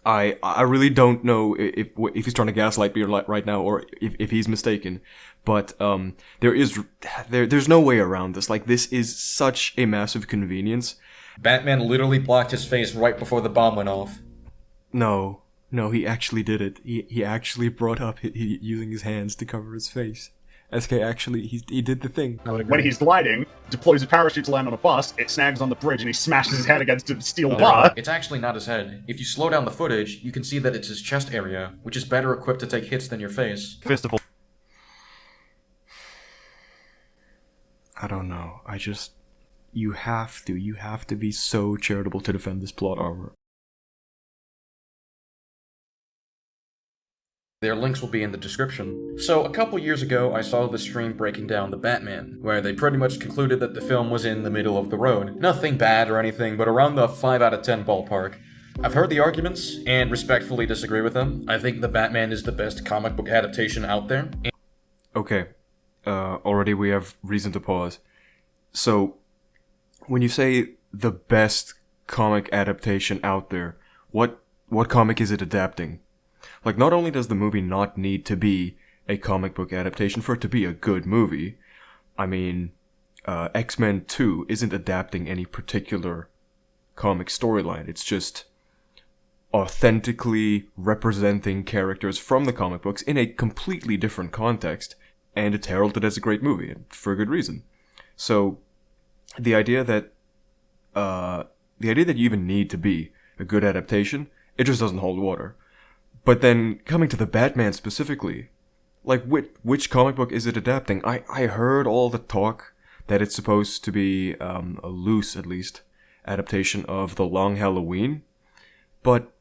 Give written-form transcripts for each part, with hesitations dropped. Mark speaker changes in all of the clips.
Speaker 1: I really don't know if he's trying to gaslight me right now, or if he's mistaken, but there's no way around this. Like, this is such a massive convenience.
Speaker 2: Batman literally blocked his face right before the bomb went off.
Speaker 1: No, he actually did it. He actually brought up using his hands to cover his face. SK actually, he did the thing.
Speaker 3: When he's gliding, deploys a parachute to land on a bus, it snags on the bridge and he smashes his head against a steel bar.
Speaker 2: It's actually not his head. If you slow down the footage, you can see that it's his chest area, which is better equipped to take hits than your face.
Speaker 3: Festival.
Speaker 1: I don't know. You have to be so charitable to defend this plot armor.
Speaker 2: Their links will be in the description. So, a couple years ago, I saw the stream breaking down The Batman, where they pretty much concluded that the film was in the middle of the road. Nothing bad or anything, but around the 5 out of 10 ballpark. I've heard the arguments, and respectfully disagree with them. I think The Batman is the best comic book adaptation out there.
Speaker 1: Okay, already we have reason to pause. So, when you say the best comic adaptation out there, what comic is it adapting? Like, not only does the movie not need to be a comic book adaptation for it to be a good movie, I mean, X-Men 2 isn't adapting any particular comic storyline. It's just authentically representing characters from the comic books in a completely different context, and it's heralded as a great movie, and for a good reason. So, the idea that you even need to be a good adaptation, it just doesn't hold water. But then, coming to the Batman specifically, like, which comic book is it adapting? I heard all the talk that it's supposed to be, a loose, at least, adaptation of The Long Halloween. But,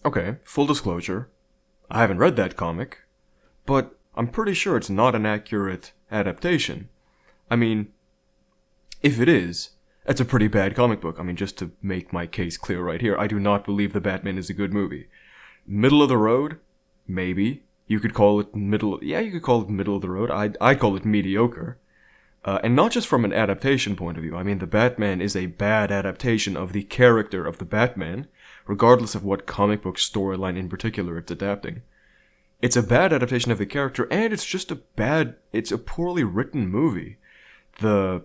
Speaker 1: okay, full disclosure, I haven't read that comic, but I'm pretty sure it's not an accurate adaptation. I mean, if it is, it's a pretty bad comic book. I mean, just to make my case clear right here, I do not believe The Batman is a good movie. Middle of the road? Maybe. You could call it middle of the road. I'd call it mediocre. And not just from an adaptation point of view. I mean, The Batman is a bad adaptation of the character of the Batman, regardless of what comic book storyline in particular it's adapting. It's a bad adaptation of the character, and it's a poorly written movie. The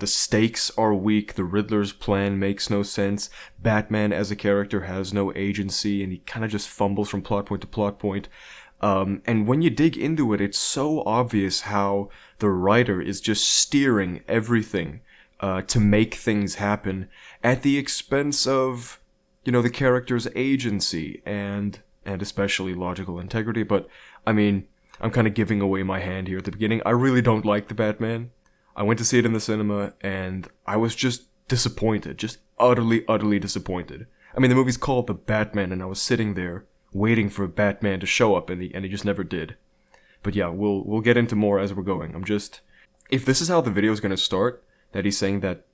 Speaker 1: stakes are weak, the Riddler's plan makes no sense, Batman as a character has no agency, and he kind of just fumbles from plot point to plot point. And when you dig into it, it's so obvious how the writer is just steering everything to make things happen at the expense of, the character's agency and especially logical integrity. But, I mean, I'm kind of giving away my hand here at the beginning. I really don't like The Batman. I went to see it in the cinema, and I was just disappointed. Just utterly, utterly disappointed. I mean, the movie's called The Batman, and I was sitting there waiting for Batman to show up, and he just never did. But yeah, we'll get into more as we're going. If this is how the video is going to start, that he's saying that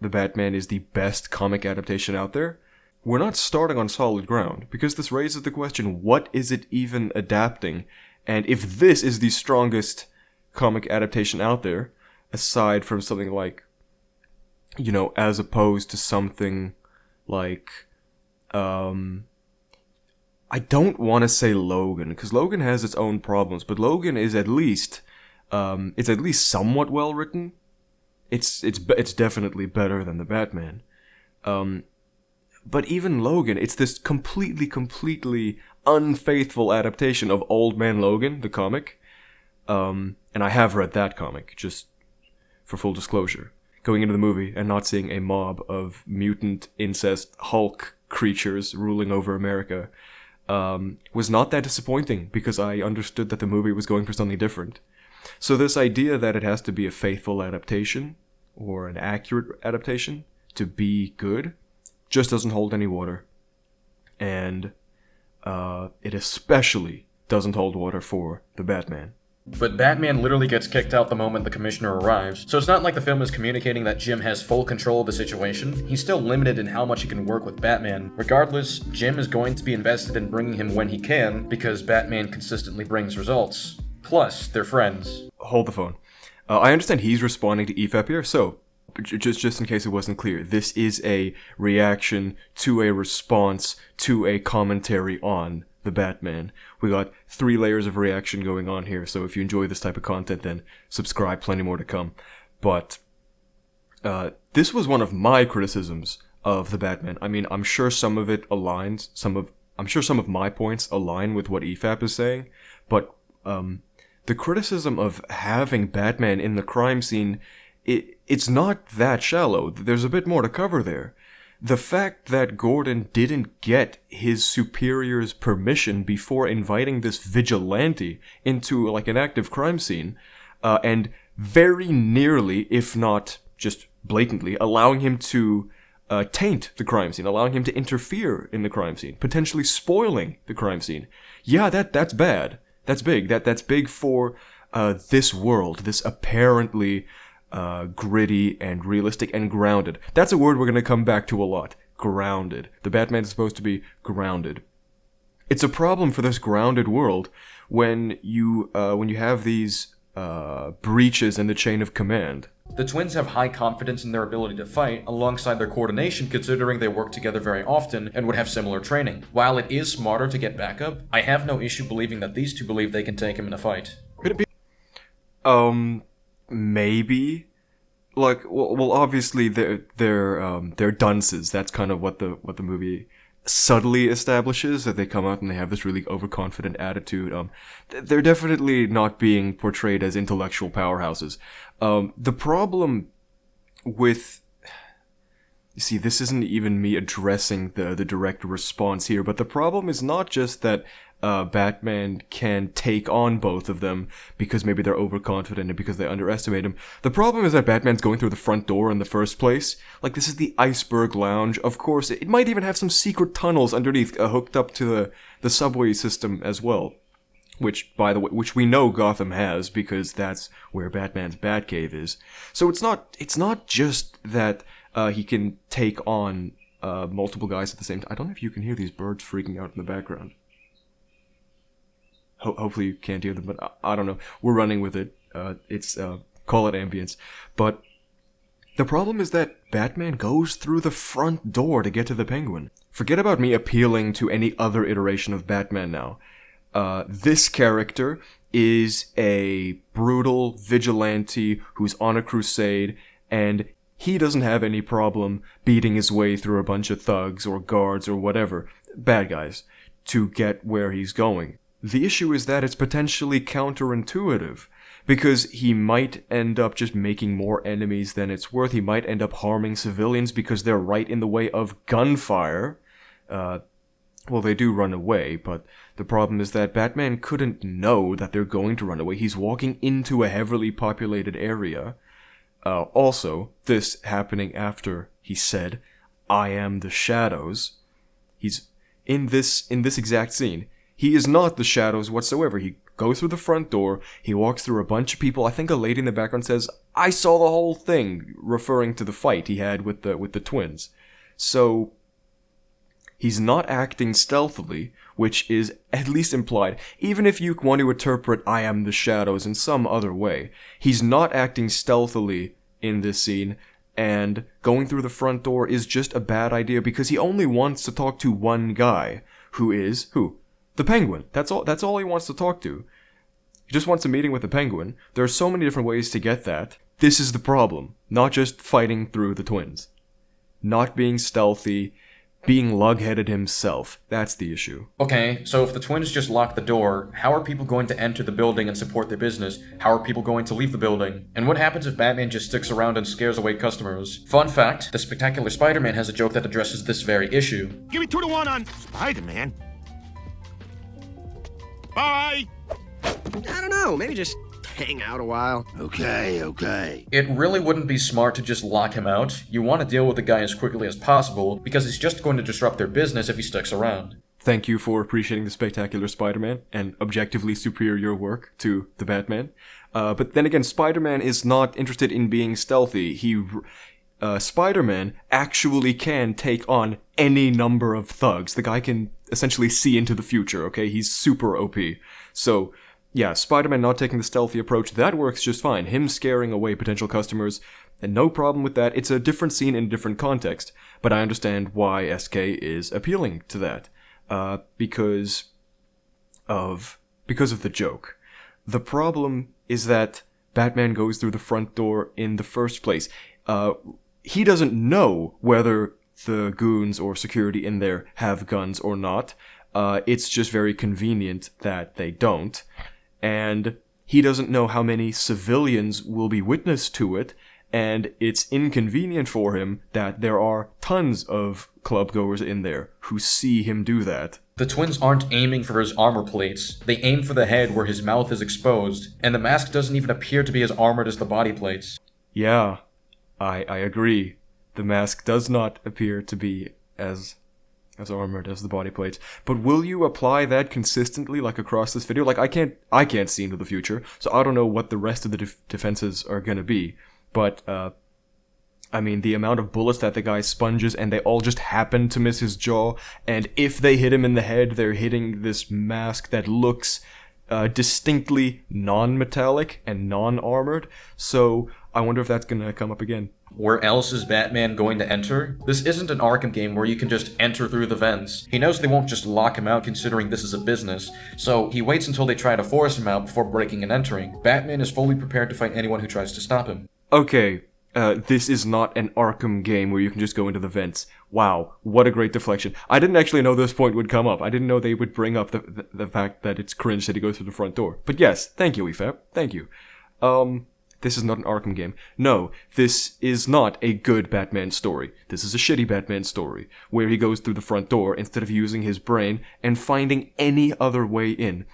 Speaker 1: The Batman is the best comic adaptation out there, we're not starting on solid ground, because this raises the question, what is it even adapting? And if this is the strongest comic adaptation out there, aside from something like, as opposed to something like, I don't want to say Logan, because Logan has its own problems, but Logan is at least, it's at least somewhat well written. It's definitely better than The Batman. But even Logan, it's this completely unfaithful adaptation of Old Man Logan, the comic. And I have read that comic, just for full disclosure. Going into the movie and not seeing a mob of mutant, incest, Hulk creatures ruling over America was not that disappointing, because I understood that the movie was going for something different. So this idea that it has to be a faithful adaptation, or an accurate adaptation, to be good, just doesn't hold any water. And it especially doesn't hold water for The Batman.
Speaker 2: But Batman literally gets kicked out the moment the commissioner arrives, so it's not like the film is communicating that Jim has full control of the situation. He's still limited in how much he can work with Batman. Regardless, Jim is going to be invested in bringing him when he can, because Batman consistently brings results. Plus, they're friends.
Speaker 1: Hold the phone. I understand he's responding to EFAP here, so just in case it wasn't clear, this is a reaction to a response to a commentary on the Batman. We got 3 layers of reaction going on here, so if you enjoy this type of content, then subscribe, plenty more to come. But this was one of my criticisms of the Batman. I mean, I'm sure some of it aligns, I'm sure some of my points align with what EFAP is saying, but the criticism of having Batman in the crime scene, it's not that shallow. There's a bit more to cover there. The fact that Gordon didn't get his superior's permission before inviting this vigilante into, like, an active crime scene, and very nearly, if not just blatantly, allowing him to taint the crime scene, allowing him to interfere in the crime scene, potentially spoiling the crime scene. Yeah, that's bad. That's big. That's big for this world, this apparently gritty and realistic and grounded. That's a word we're going to come back to a lot. Grounded. The Batman is supposed to be grounded. It's a problem for this grounded world when you have these breaches in the chain of command.
Speaker 2: The twins have high confidence in their ability to fight, alongside their coordination considering they work together very often and would have similar training. While it is smarter to get backup, I have no issue believing that these two believe they can take him in a fight.
Speaker 3: Could it be?
Speaker 1: Maybe. Like, well, obviously they're dunces. That's kind of what the movie subtly establishes, that they come out and they have this really overconfident attitude. They're definitely not being portrayed as intellectual powerhouses. The problem with, you see, this isn't even me addressing the direct response here, but the problem is not just that Batman can take on both of them because maybe they're overconfident and because they underestimate him. The problem is that Batman's going through the front door in the first place. Like, this is the Iceberg Lounge. Of course, it might even have some secret tunnels underneath hooked up to the subway system as well. Which, by the way, which we know Gotham has because that's where Batman's Batcave is. So it's not just that he can take on multiple guys at the same time. I don't know if you can hear these birds freaking out in the background. Hopefully you can't hear them, but I don't know. We're running with it. It's call it ambience. But the problem is that Batman goes through the front door to get to the Penguin. Forget about me appealing to any other iteration of Batman now. This character is a brutal vigilante who's on a crusade, and he doesn't have any problem beating his way through a bunch of thugs or guards or whatever, bad guys, to get where he's going. The issue is that it's potentially counterintuitive, because he might end up just making more enemies than it's worth. He might end up harming civilians because they're right in the way of gunfire. Well, they do run away, but the problem is that Batman couldn't know that they're going to run away. He's walking into a heavily populated area. Also, this happening after he said, "I am the shadows." He's in this exact scene. He is not the shadows whatsoever. He goes through the front door, he walks through a bunch of people. I think a lady in the background says, "I saw the whole thing," referring to the fight he had with the twins. So he's not acting stealthily, which is at least implied. Even if you want to interpret "I am the shadows" in some other way, he's not acting stealthily in this scene, and going through the front door is just a bad idea because he only wants to talk to one guy, who? The Penguin. That's all he wants to talk to. He just wants a meeting with the Penguin. There are so many different ways to get that. This is the problem. Not just fighting through the twins. Not being stealthy, being lug-headed himself. That's the issue.
Speaker 2: Okay, so if the twins just lock the door, how are people going to enter the building and support their business? How are people going to leave the building? And what happens if Batman just sticks around and scares away customers? Fun fact, the Spectacular Spider-Man has a joke that addresses this very issue.
Speaker 4: Give me 2-1 on Spider-Man. Bye!
Speaker 5: I don't know, maybe just hang out a while.
Speaker 4: Okay.
Speaker 2: It really wouldn't be smart to just lock him out. You want to deal with the guy as quickly as possible, because he's just going to disrupt their business if he sticks around.
Speaker 1: Thank you for appreciating the Spectacular Spider-Man and objectively superior work to the Batman. But then again, Spider-Man is not interested in being stealthy. Spider-Man actually can take on any number of thugs. The guy can essentially see into the future, okay? He's super OP. So yeah, Spider-Man not taking the stealthy approach, that works just fine. Him scaring away potential customers, and no problem with that. It's a different scene in a different context, but I understand why SK is appealing to that, because of the joke. The problem is that Batman goes through the front door in the first place. He doesn't know whether the goons or security in there have guns or not. It's just very convenient that they don't. And he doesn't know how many civilians will be witness to it, and it's inconvenient for him that there are tons of clubgoers in there who see him do that.
Speaker 2: The twins aren't aiming for his armor plates. They aim for the head where his mouth is exposed, and the mask doesn't even appear to be as armored as the body plates.
Speaker 1: Yeah, I agree. The mask does not appear to be as armored as the body plates. But will you apply that consistently, like across this video? Like I can't see into the future, so I don't know what the rest of the defenses are gonna be. But I mean, the amount of bullets that the guy sponges, and they all just happen to miss his jaw. And if they hit him in the head, they're hitting this mask that looks distinctly non-metallic and non-armored. So I wonder if that's gonna come up again.
Speaker 2: Where else is Batman going to enter? This isn't an Arkham game where you can just enter through the vents. He knows they won't just lock him out considering this is a business, so he waits until they try to force him out before breaking and entering. Batman is fully prepared to fight anyone who tries to stop him.
Speaker 1: Okay, this is not an Arkham game where you can just go into the vents. Wow, what a great deflection. I didn't actually know this point would come up. I didn't know they would bring up the fact that it's cringe that he goes through the front door. But yes, thank you, EFAP. Thank you. This is not an Arkham game. No, this is not a good Batman story. This is a shitty Batman story, where he goes through the front door instead of using his brain and finding any other way in.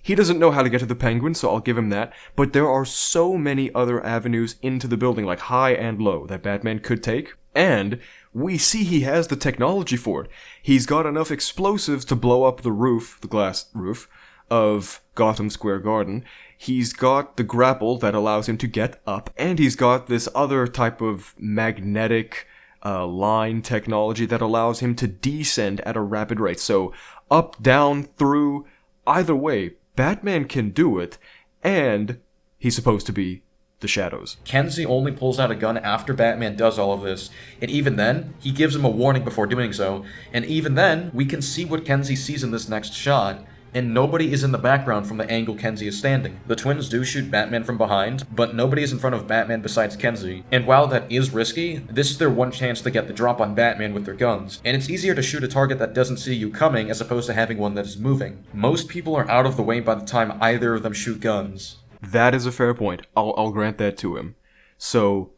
Speaker 1: He doesn't know how to get to the Penguin, so I'll give him that, but there are so many other avenues into the building, like high and low, that Batman could take, and we see he has the technology for it. He's got enough explosives to blow up the roof, the glass roof, of Gotham Square Garden. He's got the grapple that allows him to get up, and he's got this other type of magnetic line technology that allows him to descend at a rapid rate. So up, down, through, either way, Batman can do it, and he's supposed to be the Shadows.
Speaker 2: Kenzie only pulls out a gun after Batman does all of this, and even then, he gives him a warning before doing so, and even then, we can see what Kenzie sees in this next shot, and nobody is in the background from the angle Kenzie is standing. The twins do shoot Batman from behind, but nobody is in front of Batman besides Kenzie, and while that is risky, this is their one chance to get the drop on Batman with their guns, and it's easier to shoot a target that doesn't see you coming as opposed to having one that is moving. Most people are out of the way by the time either of them shoot guns.
Speaker 1: That is a fair point. I'll grant that to him. So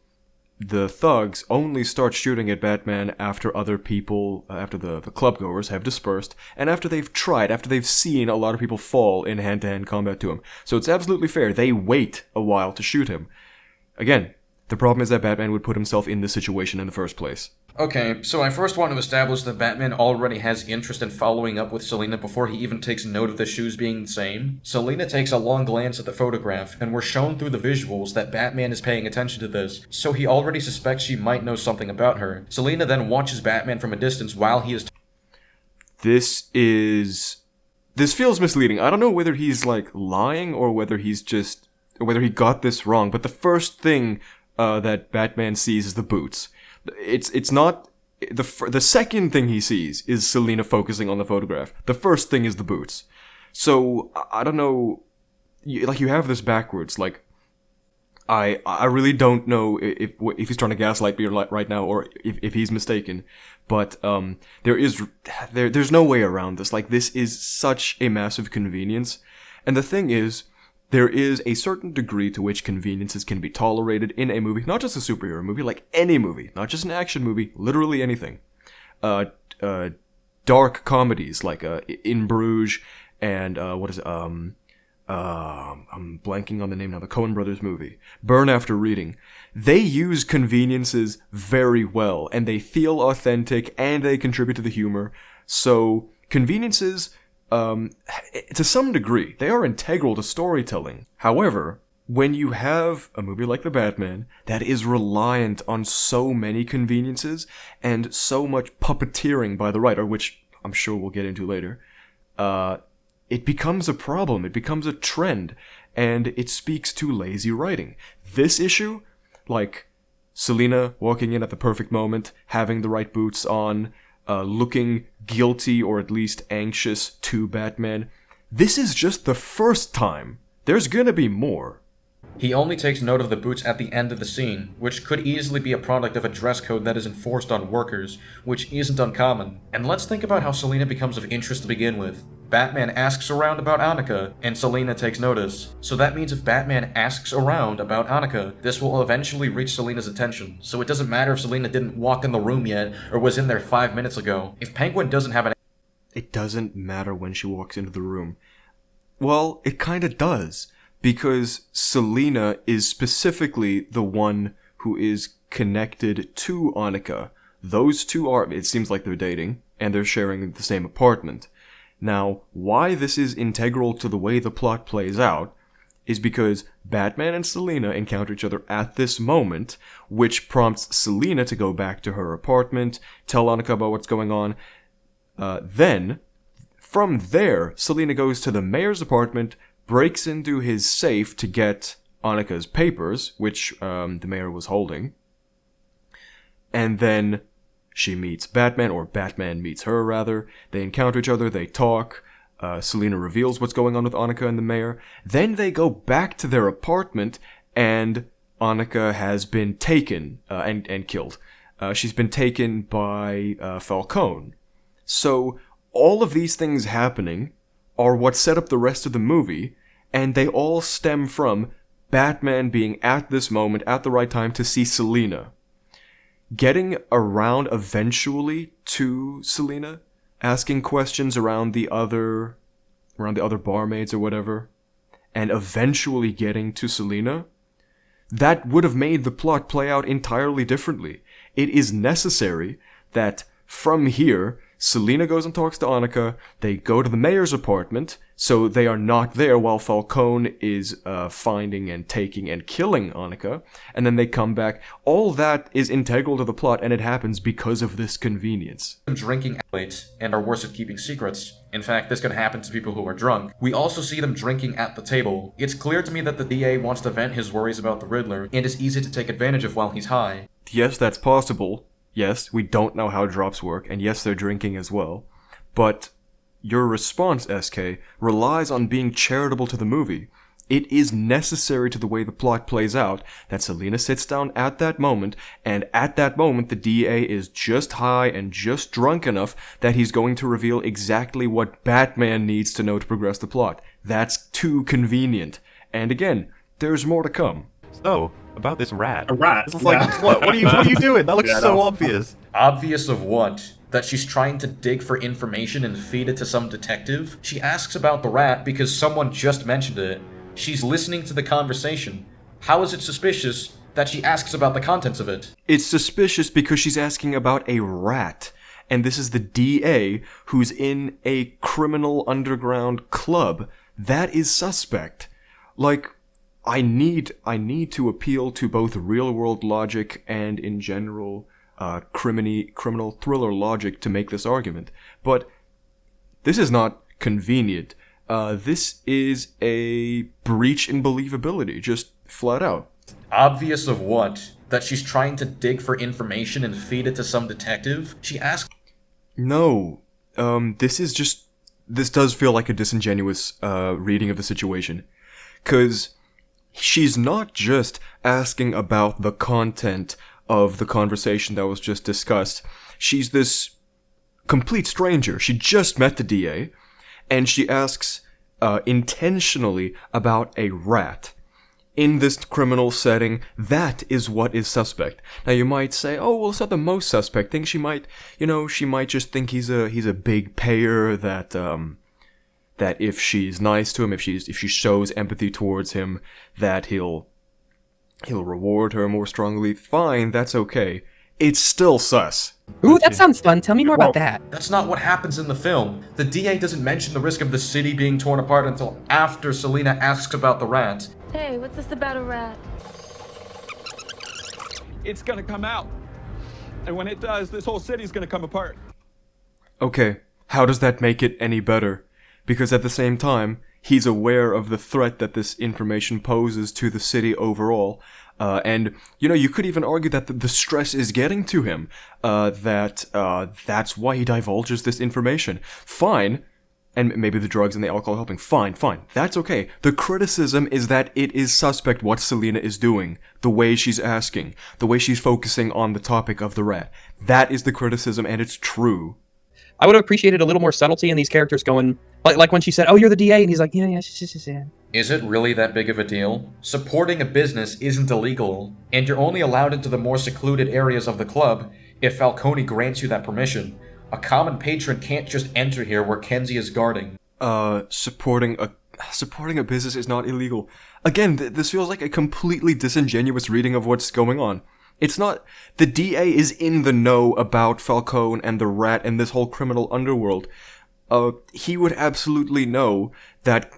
Speaker 1: the thugs only start shooting at Batman after other people, after the clubgoers have dispersed, and after they've seen a lot of people fall in hand-to-hand combat to him. So it's absolutely fair. They wait a while to shoot him. Again, the problem is that Batman would put himself in this situation in the first place.
Speaker 2: Okay, so I first want to establish that Batman already has interest in following up with Selina before he even takes note of the shoes being the same. Selina takes a long glance at the photograph, and we're shown through the visuals that Batman is paying attention to this, so he already suspects she might know something about her. Selina then watches Batman from a distance while he is...
Speaker 1: This feels misleading. I don't know whether he's, lying or whether whether he got this wrong, but the first thing that Batman sees is the boots. It's not the second thing he sees is Selina focusing on the photograph. The first thing is the boots. So I don't know. You have this backwards. I really don't know if he's trying to gaslight me right now or if he's mistaken. But there's no way around this. This is such a massive convenience. And the thing is, there is a certain degree to which conveniences can be tolerated in a movie, not just a superhero movie, any movie, not just an action movie, literally anything. Dark comedies like In Bruges and I'm blanking on the name now, the Coen Brothers movie, Burn After Reading. They use conveniences very well, and they feel authentic, and they contribute to the humor. So conveniences, to some degree, they are integral to storytelling. However, when you have a movie like The Batman that is reliant on so many conveniences and so much puppeteering by the writer, which I'm sure we'll get into later, it becomes a problem, it becomes a trend, and it speaks to lazy writing. This issue, like Selina walking in at the perfect moment, having the right boots on, looking guilty or at least anxious to Batman, this is just the first time. There's gonna be more.
Speaker 2: He only takes note of the boots at the end of the scene, which could easily be a product of a dress code that is enforced on workers, which isn't uncommon. And let's think about how Selina becomes of interest to begin with. Batman asks around about Annika, and Selina takes notice. So that means if Batman asks around about Annika, this will eventually reach Selina's attention. So it doesn't matter if Selina didn't walk in the room yet, or was in there 5 minutes ago. If Penguin doesn't have an...
Speaker 1: It doesn't matter when she walks into the room. Well, it kinda does. Because Selina is specifically the one who is connected to Annika. Those two are, it seems like they're dating, and they're sharing the same apartment. Now, why this is integral to the way the plot plays out is because Batman and Selina encounter each other at this moment, which prompts Selina to go back to her apartment, tell Annika about what's going on. Then, from there, Selina goes to the mayor's apartment, breaks into his safe to get Annika's papers, which the mayor was holding. And then she meets Batman, or Batman meets her, rather. They encounter each other, they talk. Selina reveals what's going on with Annika and the mayor. Then they go back to their apartment, and Annika has been taken and killed. She's been taken by Falcone. So all of these things happening are what set up the rest of the movie, and they all stem from Batman being at this moment, at the right time, to see Selina. Getting around eventually to Selina, asking questions around the other barmaids or whatever, and eventually getting to Selina, that would have made the plot play out entirely differently. It is necessary that from here, Selina goes and talks to Annika, they go to the mayor's apartment, so they are not there while Falcone is finding and taking and killing Annika, and then they come back. All that is integral to the plot, and it happens because of this convenience.
Speaker 2: Drinking late and are worse at keeping secrets. In fact, this can happen to people who are drunk. We also see them drinking at the table. It's clear to me that the DA wants to vent his worries about the Riddler, and is easy to take advantage of while he's high.
Speaker 1: Yes, that's possible. Yes, we don't know how drops work, and yes, they're drinking as well. But your response, SK, relies on being charitable to the movie. It is necessary to the way the plot plays out that Selina sits down at that moment, and at that moment the DA is just high and just drunk enough that he's going to reveal exactly what Batman needs to know to progress the plot. That's too convenient. And again, there's more to come.
Speaker 6: So, about this rat.
Speaker 3: A rat.
Speaker 6: This is like, what are you doing? That looks so obvious.
Speaker 2: Obvious of what? That she's trying to dig for information and feed it to some detective? She asks about the rat because someone just mentioned it. She's listening to the conversation. How is it suspicious that she asks about the contents of it?
Speaker 1: It's suspicious because she's asking about a rat. And this is the DA who's in a criminal underground club. That is suspect. Like, I need to appeal to both real-world logic and, in general, criminal thriller logic to make this argument. But this is not convenient. This is a breach in believability, just flat out.
Speaker 2: Obvious of what? That she's trying to dig for information and feed it to some detective? She asks...
Speaker 1: No. This does feel like a disingenuous reading of the situation. 'Cause she's not just asking about the content of the conversation that was just discussed. She's this complete stranger. She just met the DA, and she asks intentionally about a rat. In this criminal setting, that is what is suspect. Now you might say, oh, well, it's not the most suspect thing. She might just think he's a big payer that if she's nice to him, if she shows empathy towards him, that he'll reward her more strongly. Fine, that's okay. It's still sus.
Speaker 7: Ooh, that sounds fun. Tell me more about that.
Speaker 2: That's not what happens in the film. The DA doesn't mention the risk of the city being torn apart until after Selina asks about the rat.
Speaker 8: Hey, what's this about a rat?
Speaker 9: It's gonna come out. And when it does, this whole city's gonna come apart.
Speaker 1: Okay, how does that make it any better? because at the same time, he's aware of the threat that this information poses to the city overall. And, you could even argue that the stress is getting to him, that's why he divulges this information. Fine. And maybe the drugs and the alcohol helping. Fine. That's okay. The criticism is that it is suspect what Selena is doing, the way she's asking, the way she's focusing on the topic of the rat. That is the criticism, and it's true.
Speaker 7: I would have appreciated a little more subtlety in these characters going, like when she said, "Oh, you're the DA," and he's like, "Yeah.
Speaker 2: Is it really that big of a deal? Supporting a business isn't illegal, and you're only allowed into the more secluded areas of the club if Falcone grants you that permission. A common patron can't just enter here where Kenzie is guarding."
Speaker 1: Supporting a business is not illegal. Again, this feels like a completely disingenuous reading of what's going on. It's not... The DA is in the know about Falcone and the rat and this whole criminal underworld. He would absolutely know that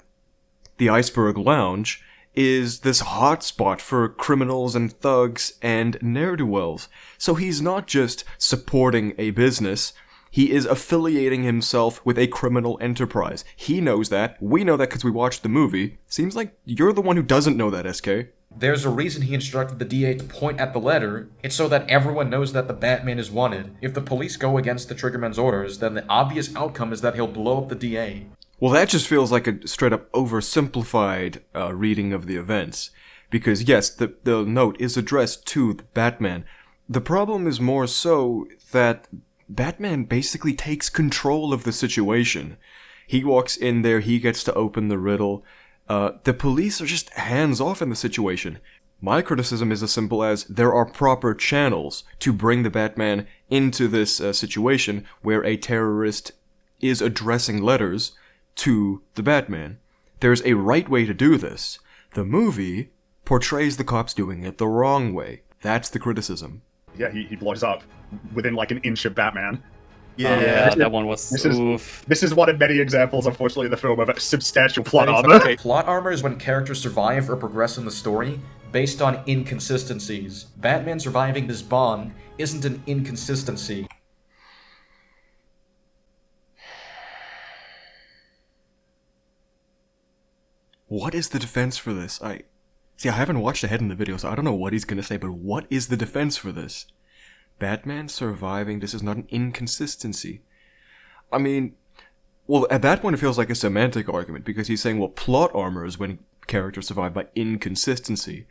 Speaker 1: the Iceberg Lounge is this hotspot for criminals and thugs and ne'er-do-wells. So he's not just supporting a business, he is affiliating himself with a criminal enterprise. He knows that. We know that because we watched the movie. Seems like you're the one who doesn't know that, SK.
Speaker 2: There's a reason he instructed the DA to point at the letter. It's so that everyone knows that the Batman is wanted. If the police go against the Triggerman's orders, then the obvious outcome is that he'll blow up the DA.
Speaker 1: Well, that just feels like a straight-up oversimplified reading of the events. Because, yes, the note is addressed to the Batman. The problem is more so that Batman basically takes control of the situation. He walks in there, he gets to open the riddle. The police are just hands-off in the situation. My criticism is as simple as there are proper channels to bring the Batman into this situation where a terrorist is addressing letters to the Batman. There's a right way to do this. The movie portrays the cops doing it the wrong way. That's the criticism.
Speaker 3: Yeah, he blows up within like an inch of Batman.
Speaker 10: Yeah, that one was
Speaker 3: This is one of many examples, unfortunately, in the film of a substantial plot armor.
Speaker 2: Plot armor is when characters survive or progress in the story based on inconsistencies. Batman surviving this bomb isn't an inconsistency.
Speaker 1: What is the defense for this? I haven't watched ahead in the video, so I don't know what he's gonna say, but what is the defense for this? Batman surviving, this is not an inconsistency. I mean, well, at that point it feels like a semantic argument, because he's saying, well, plot armor is when characters survive by inconsistency.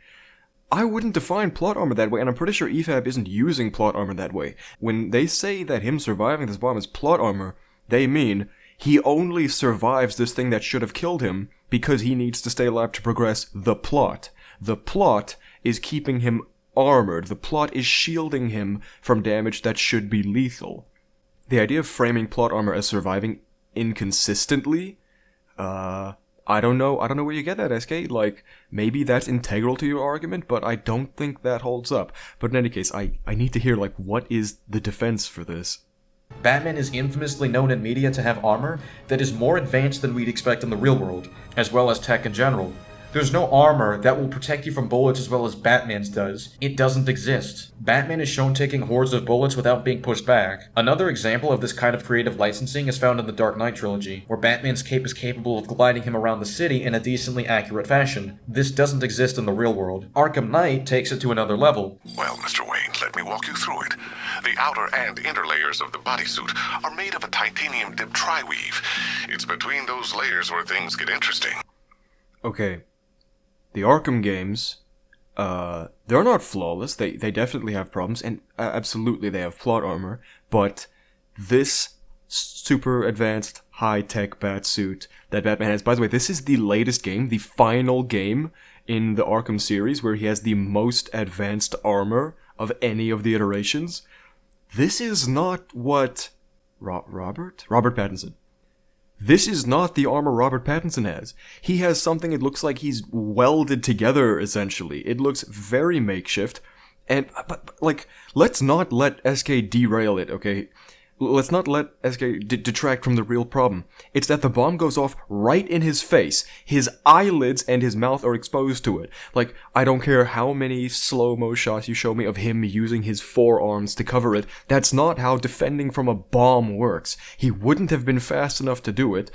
Speaker 1: I wouldn't define plot armor that way, and I'm pretty sure EFAB isn't using plot armor that way. When they say that him surviving this bomb is plot armor, they mean he only survives this thing that should have killed him because he needs to stay alive to progress the plot. The plot is keeping him armored. The plot is shielding him from damage that should be lethal. The idea of framing plot armor as surviving inconsistently, I don't know where you get that, SK. Like, maybe that's integral to your argument, but I don't think that holds up. But in any case, I need to hear, like, what is the defense for this?
Speaker 2: Batman is infamously known in media to have armor that is more advanced than we'd expect in the real world, as well as tech in general. There's no armor that will protect you from bullets as well as Batman's does. It doesn't exist. Batman is shown taking hordes of bullets without being pushed back. Another example of this kind of creative licensing is found in the Dark Knight trilogy, where Batman's cape is capable of gliding him around the city in a decently accurate fashion. This doesn't exist in the real world. Arkham Knight takes it to another level.
Speaker 11: Well, Mr. Wayne, let me walk you through it. The outer and inner layers of the bodysuit are made of a titanium-dipped tri-weave. It's between those layers where things get interesting.
Speaker 1: Okay. The Arkham games, they're not flawless. They definitely have problems, and absolutely they have plot armor, but this super advanced high-tech batsuit that Batman has, by the way, this is the latest game, the final game in the Arkham series, where he has the most advanced armor of any of the iterations. This is not what... Robert Pattinson. This is not the armor Robert Pattinson has. He has something it looks like he's welded together, essentially. It looks very makeshift, and, but like, let's not let SK derail it, okay? Let's not let SK detract from the real problem. It's that the bomb goes off right in his face. His eyelids and his mouth are exposed to it. Like, I don't care how many slow-mo shots you show me of him using his forearms to cover it. That's not how defending from a bomb works. He wouldn't have been fast enough to do it.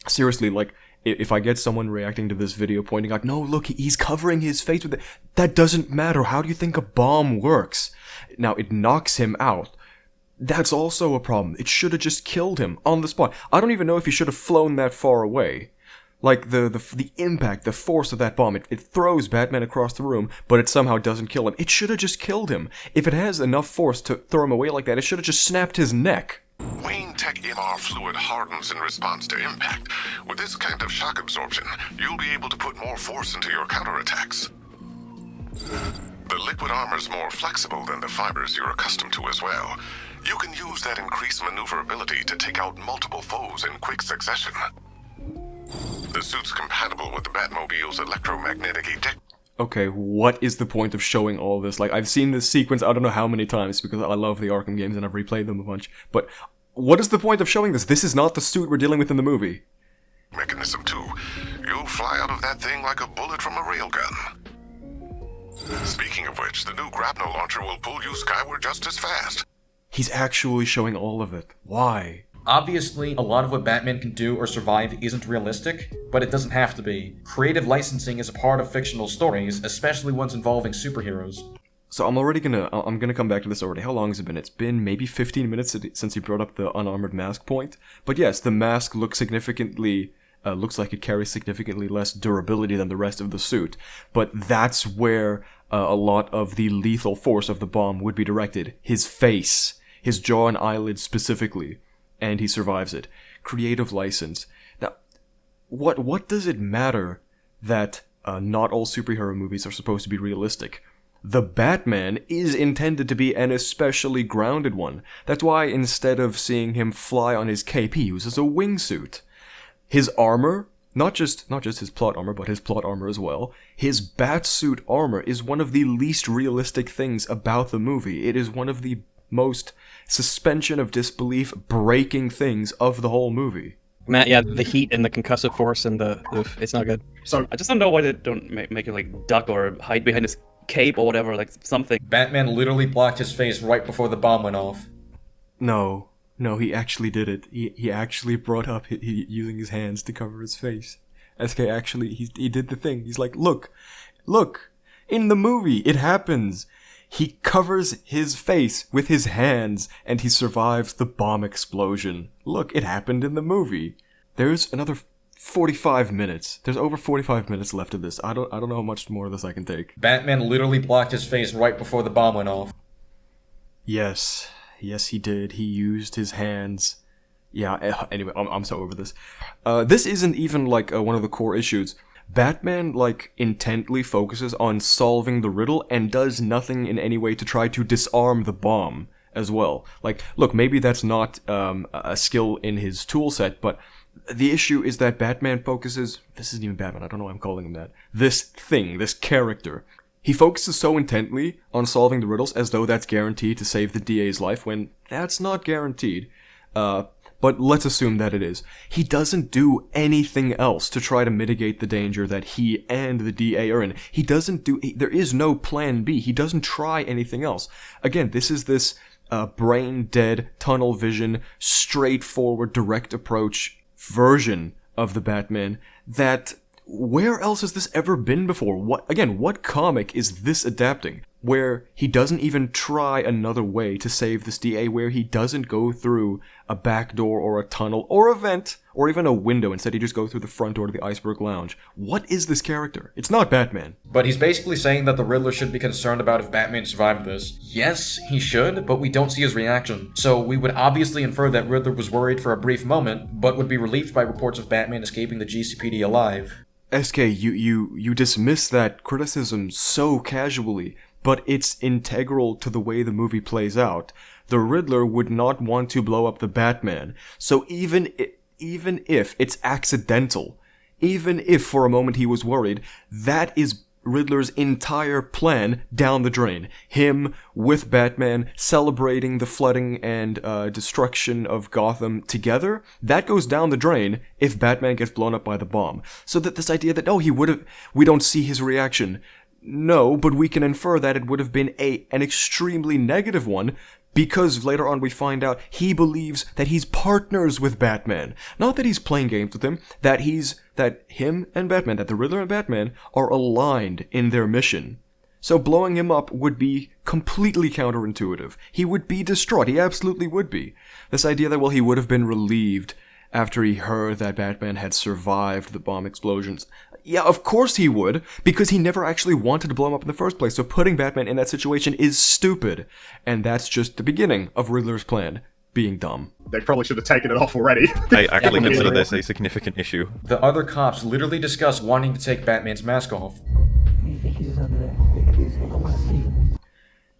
Speaker 1: seriously, like, if I get someone reacting to this video pointing out, no, look, he's covering his face with it, that doesn't matter. How do you think a bomb works? Now, it knocks him out. That's also a problem. It should have just killed him on the spot. I don't even know if he should have flown that far away. Like, the impact, the force of that bomb, it throws Batman across the room, but it somehow doesn't kill him. It should have just killed him. If it has enough force to throw him away like that, it should have just snapped his neck.
Speaker 11: Wayne Tech MR fluid hardens in response to impact. With this kind of shock absorption, you'll be able to put more force into your counterattacks. The liquid armor's more flexible than the fibers you're accustomed to as well. You can use that increased maneuverability to take out multiple foes in quick succession. The suit's compatible with the Batmobile's electromagnetic eject.
Speaker 1: Okay, what is the point of showing all this? Like, I've seen this sequence I don't know how many times because I love the Arkham games and I've replayed them a bunch. But what is the point of showing this? This is not the suit we're dealing with in the movie.
Speaker 11: Mechanism too. You'll fly out of that thing like a bullet from a railgun. Speaking of which, the new grapnel launcher will pull you skyward just as fast.
Speaker 1: He's actually showing all of it. Why?
Speaker 2: Obviously, a lot of what Batman can do or survive isn't realistic, but it doesn't have to be. Creative licensing is a part of fictional stories, especially ones involving superheroes.
Speaker 1: So I'm gonna come back to this already. How long has it been? It's been maybe 15 minutes since you brought up the unarmored mask point. But yes, the mask looks like it carries significantly less durability than the rest of the suit. But that's where a lot of the lethal force of the bomb would be directed. His face, his jaw and eyelids specifically. And he survives it. Creative license. Now, what does it matter that not all superhero movies are supposed to be realistic? The Batman is intended to be an especially grounded one. That's why instead of seeing him fly on his cape, he uses a wingsuit. His armor, not just his plot armor, but his plot armor as well, his Batsuit armor is one of the least realistic things about the movie. It is one of the most suspension of disbelief breaking things of the whole movie.
Speaker 7: Matt, yeah, the heat and the concussive force and it's not good.
Speaker 3: So
Speaker 10: I just don't know why they don't make it like duck or hide behind his cape or whatever, like something.
Speaker 2: Batman literally blocked his face right before the bomb went off.
Speaker 1: No, he actually did it. He actually brought up using his hands to cover his face. SK actually, he did the thing. He's like, look, in the movie, it happens. He covers his face with his hands, and he survives the bomb explosion. Look, it happened in the movie. There's another 45 minutes. There's over 45 minutes left of this. I don't know how much more of this I can take.
Speaker 2: Batman literally blocked his face right before the bomb went off.
Speaker 1: Yes, he did. He used his hands. Yeah, anyway, I'm so over this. This isn't even, like, one of the core issues. Batman, like, intently focuses on solving the riddle and does nothing in any way to try to disarm the bomb as well. Like, look, maybe that's not a skill in his tool set, but the issue is that Batman focuses... This isn't even Batman, I don't know why I'm calling him that. This character. He focuses so intently on solving the riddles as though that's guaranteed to save the DA's life, when that's not guaranteed. But let's assume that it is. He doesn't do anything else to try to mitigate the danger that he and the DA are in. There is no plan B. He doesn't try anything else. Again, this is this brain-dead, tunnel vision, straightforward, direct approach version of the Batman that... Where else has this ever been before? What comic is this adapting? Where he doesn't even try another way to save this DA, where he doesn't go through a back door or a tunnel or a vent or even a window. Instead, he just goes through the front door to the Iceberg Lounge. What is this character? It's not Batman.
Speaker 2: But he's basically saying that the Riddler should be concerned about if Batman survived this. Yes, he should, but we don't see his reaction. So we would obviously infer that Riddler was worried for a brief moment, but would be relieved by reports of Batman escaping the GCPD alive.
Speaker 1: SK, you dismiss that criticism so casually, but it's integral to the way the movie plays out. The Riddler would not want to blow up the Batman, so even if it's accidental, even if for a moment he was worried, that is Riddler's entire plan down the drain. Him with Batman celebrating the flooding and destruction of Gotham together, that goes down the drain if Batman gets blown up by the bomb. So that this idea that, we don't see his reaction. No, but we can infer that it would have been an extremely negative one Because later on we find out he believes that he's partners with Batman. Not that he's playing games with him, that him and Batman, that the Riddler and Batman are aligned in their mission. So blowing him up would be completely counterintuitive. He would be distraught. He absolutely would be. This idea that, well, he would have been relieved after he heard that Batman had survived the bomb explosions. Yeah, of course he would, because he never actually wanted to blow him up in the first place, so putting Batman in that situation is stupid. And that's just the beginning of Riddler's plan being dumb.
Speaker 3: They probably should have taken it off already.
Speaker 6: I actually consider this a significant issue.
Speaker 2: The other cops literally discuss wanting to take Batman's mask off.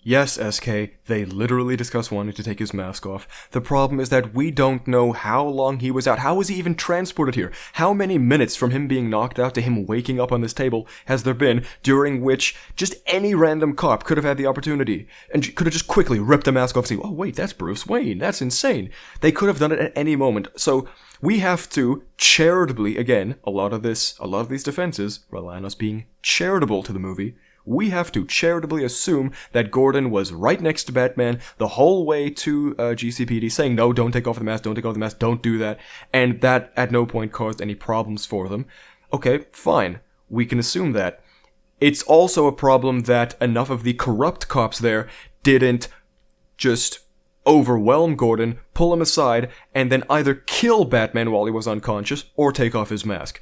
Speaker 1: Yes, SK, they literally discuss wanting to take his mask off. The problem is that we don't know how long he was out. How was he even transported here? How many minutes from him being knocked out to him waking up on this table has there been during which just any random cop could have had the opportunity and could have just quickly ripped the mask off and say, oh wait, that's Bruce Wayne, that's insane. They could have done it at any moment. So we have to charitably, again, a lot of these defenses rely on us being charitable to the movie. We have to charitably assume that Gordon was right next to Batman the whole way to GCPD saying, no, don't take off the mask, don't do that, and that at no point caused any problems for them. Okay, fine. We can assume that. It's also a problem that enough of the corrupt cops there didn't just overwhelm Gordon, pull him aside, and then either kill Batman while he was unconscious or take off his mask.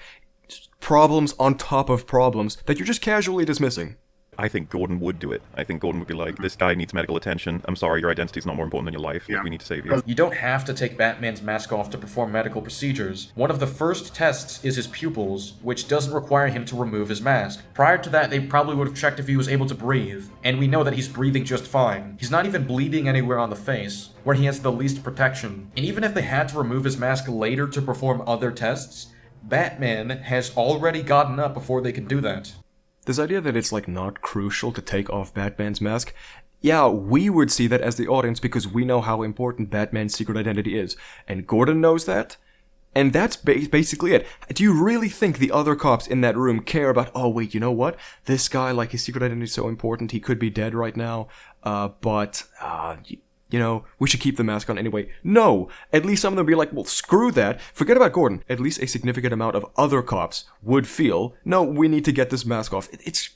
Speaker 1: Problems on top of problems that you're just casually dismissing.
Speaker 6: I think Gordon would do it. I think Gordon would be like, this guy needs medical attention. I'm sorry, your identity's not more important than your life.
Speaker 3: Yeah.
Speaker 6: We need to save you.
Speaker 2: You don't have to take Batman's mask off to perform medical procedures. One of the first tests is his pupils, which doesn't require him to remove his mask. Prior to that, they probably would have checked if he was able to breathe, and we know that he's breathing just fine. He's not even bleeding anywhere on the face, where he has the least protection. And even if they had to remove his mask later to perform other tests, Batman has already gotten up before they can do that.
Speaker 1: This idea that it's, like, not crucial to take off Batman's mask, yeah, we would see that as the audience because we know how important Batman's secret identity is. And Gordon knows that. And that's basically it. Do you really think the other cops in that room care about, oh, wait, you know what? This guy, like, his secret identity is so important, he could be dead right now, but you know, we should keep the mask on anyway. No! At least some of them would be like, well, screw that. Forget about Gordon. At least a significant amount of other cops would feel, no, we need to get this mask off. It's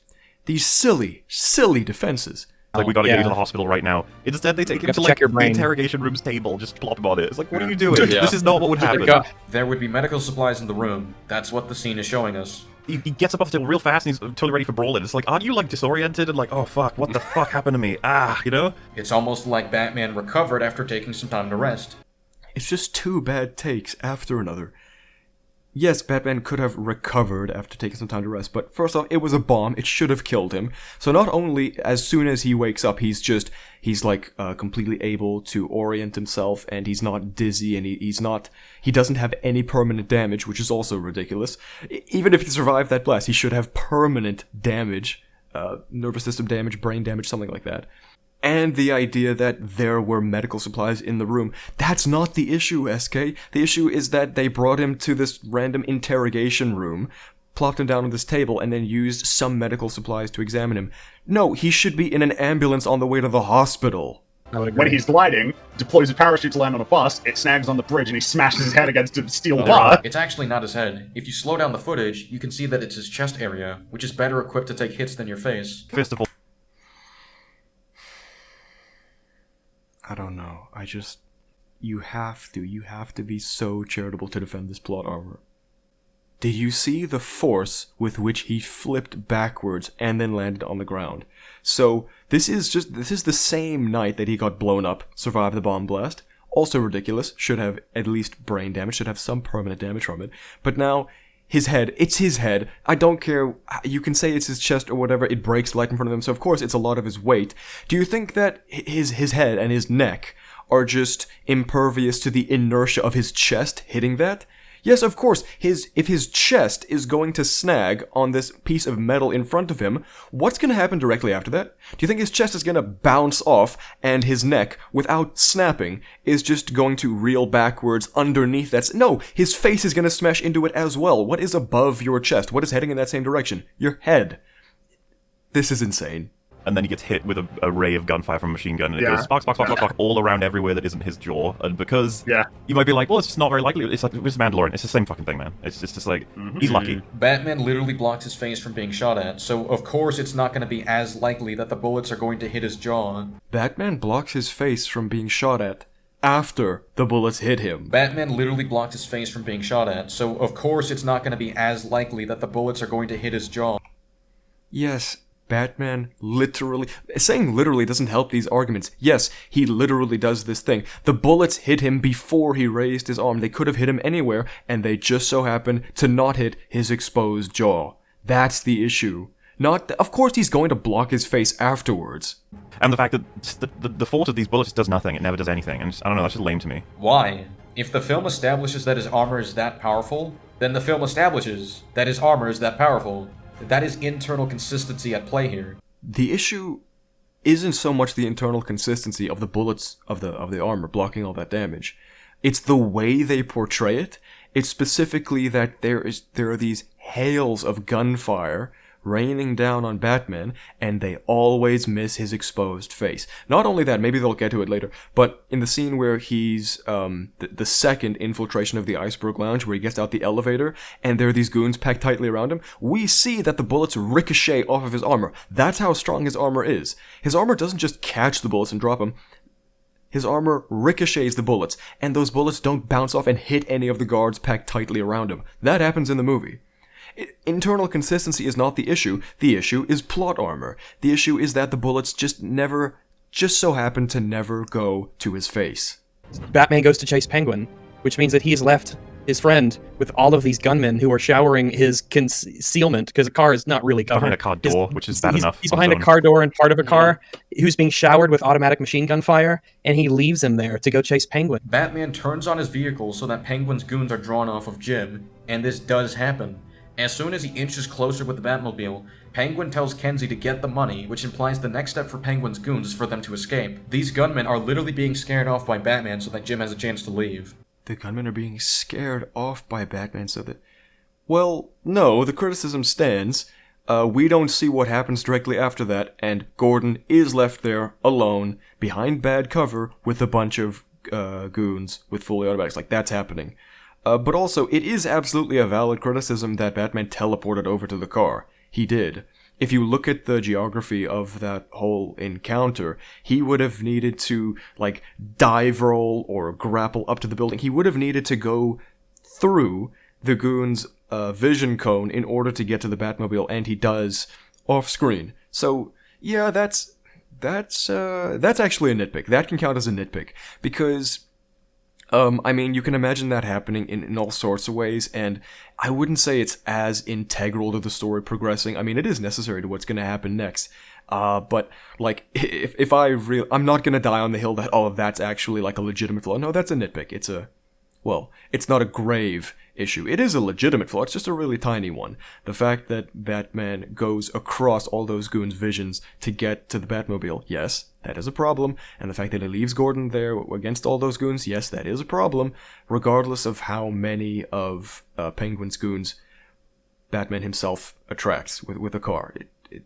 Speaker 1: these silly, silly defenses.
Speaker 6: Like, we gotta get you to the hospital right now. Instead, they take him to, like, the interrogation room's table, just plop him on it. It's like, what are you doing?
Speaker 7: Yeah.
Speaker 6: This is not what would happen.
Speaker 2: There would be medical supplies in the room. That's what the scene is showing us.
Speaker 6: He gets up off the table real fast and he's totally ready for brawling. It's like, aren't you, like, disoriented and like, oh fuck, what the fuck happened to me? You know?
Speaker 2: It's almost like Batman recovered after taking some time to rest.
Speaker 1: It's just two bad takes after another. Yes, Batman could have recovered after taking some time to rest, but first off, it was a bomb, it should have killed him. So not only, as soon as he wakes up, he's completely able to orient himself, and he's not dizzy, and he doesn't have any permanent damage, which is also ridiculous. Even if he survived that blast, he should have permanent damage, nervous system damage, brain damage, something like that. And the idea that there were medical supplies in the room. That's not the issue, SK. The issue is that they brought him to this random interrogation room, plopped him down on this table, and then used some medical supplies to examine him. No, he should be in an ambulance on the way to the hospital.
Speaker 3: When he's gliding, deploys a parachute to land on a bus, it snags on the bridge and he smashes his head against a steel bar.
Speaker 2: It's actually not his head. If you slow down the footage, you can see that it's his chest area, which is better equipped to take hits than your face.
Speaker 6: First of all,
Speaker 1: I don't know. You have to be so charitable to defend this plot armor. Did you see the force with which he flipped backwards and then landed on the ground? So, this is the same night that he got blown up, survived the bomb blast. Also ridiculous, should have at least brain damage, should have some permanent damage from it. But now, it's his head. I don't care, you can say it's his chest or whatever, it breaks light in front of him, so of course it's a lot of his weight. Do you think that his head and his neck are just impervious to the inertia of his chest hitting that? Yes, of course, if his chest is going to snag on this piece of metal in front of him, what's going to happen directly after that? Do you think his chest is going to bounce off, and his neck, without snapping, is just going to reel backwards underneath that? No, his face is going to smash into it as well. What is above your chest? What is heading in that same direction? Your head. This is insane.
Speaker 6: and then he gets hit with a ray of gunfire from a machine gun, and it
Speaker 3: Yeah.
Speaker 6: goes spark, spark, spark, spark, spark, all around everywhere that isn't his jaw. And because
Speaker 3: Yeah.
Speaker 6: you might be like, well, it's just not very likely. It's like, it's Mandalorian. It's the same fucking thing, man. It's just like, he's lucky.
Speaker 2: Batman literally blocked his face from being shot at, so of course it's not going to be as likely that the bullets are going to hit his jaw.
Speaker 1: Batman blocks his face from being shot at after the bullets hit him.
Speaker 2: Batman literally blocked his face from being shot at, so of course it's not going to be as likely that the bullets are going to hit his jaw.
Speaker 1: Yes, Batman literally... Saying literally doesn't help these arguments. Yes, he literally does this thing. The bullets hit him before he raised his arm. They could have hit him anywhere, and they just so happen to not hit his exposed jaw. That's the issue. Of course he's going to block his face afterwards.
Speaker 6: And the fact that the force of these bullets does nothing. It never does anything. And I don't know, that's just lame to me.
Speaker 2: Why? If the film establishes that his armor is that powerful, then the film establishes that his armor is that powerful. That is internal consistency at play here.
Speaker 1: The issue isn't so much the internal consistency of the bullets of the armor blocking all that damage. It's the way they portray it. It's specifically that there are these hails of gunfire raining down on Batman, and they always miss his exposed face. Not only that, maybe they'll get to it later, but in the scene where he's, the second infiltration of the Iceberg Lounge, where he gets out the elevator, and there are these goons packed tightly around him, we see that the bullets ricochet off of his armor. That's how strong his armor is. His armor doesn't just catch the bullets and drop them. His armor ricochets the bullets, and those bullets don't bounce off and hit any of the guards packed tightly around him. That happens in the movie. Internal consistency is not the issue. The issue is plot armor. The issue is that the bullets just so happen to never go to his face.
Speaker 7: Batman goes to chase Penguin, which means that he's left his friend with all of these gunmen who are showering his concealment, because a car is not really covered.
Speaker 6: Behind a car door, which is bad enough.
Speaker 7: He's behind a car door and part of a car, who's being showered with automatic machine gun fire, and he leaves him there to go chase Penguin.
Speaker 2: Batman turns on his vehicle so that Penguin's goons are drawn off of Jim, and this does happen. As soon as he inches closer with the Batmobile, Penguin tells Kenzie to get the money, which implies the next step for Penguin's goons is for them to escape. These gunmen are literally being scared off by Batman so that Jim has a chance to leave.
Speaker 1: The gunmen are being scared off by Batman so that... Well, no, the criticism stands. We don't see what happens directly after that, and Gordon is left there, alone, behind bad cover, with a bunch of goons with fully automatics. Like, that's happening. But also, it is absolutely a valid criticism that Batman teleported over to the car. He did. If you look at the geography of that whole encounter, he would have needed to, like, dive roll or grapple up to the building. He would have needed to go through the goon's vision cone in order to get to the Batmobile, and he does off-screen. So, yeah, that's actually a nitpick. That can count as a nitpick, because... I mean, you can imagine that happening in all sorts of ways, and I wouldn't say it's as integral to the story progressing. I mean, it is necessary to what's going to happen next. But, like, if I'm not going to die on the hill that, oh, that's actually, like, a legitimate flaw. No, that's a nitpick. It's not a grave issue. It is a legitimate flaw. It's just a really tiny one. The fact that Batman goes across all those goons' visions to get to the Batmobile, yes, that is a problem. And the fact that he leaves Gordon there against all those goons, yes, that is a problem. Regardless of how many of Penguin's goons Batman himself attracts with a car,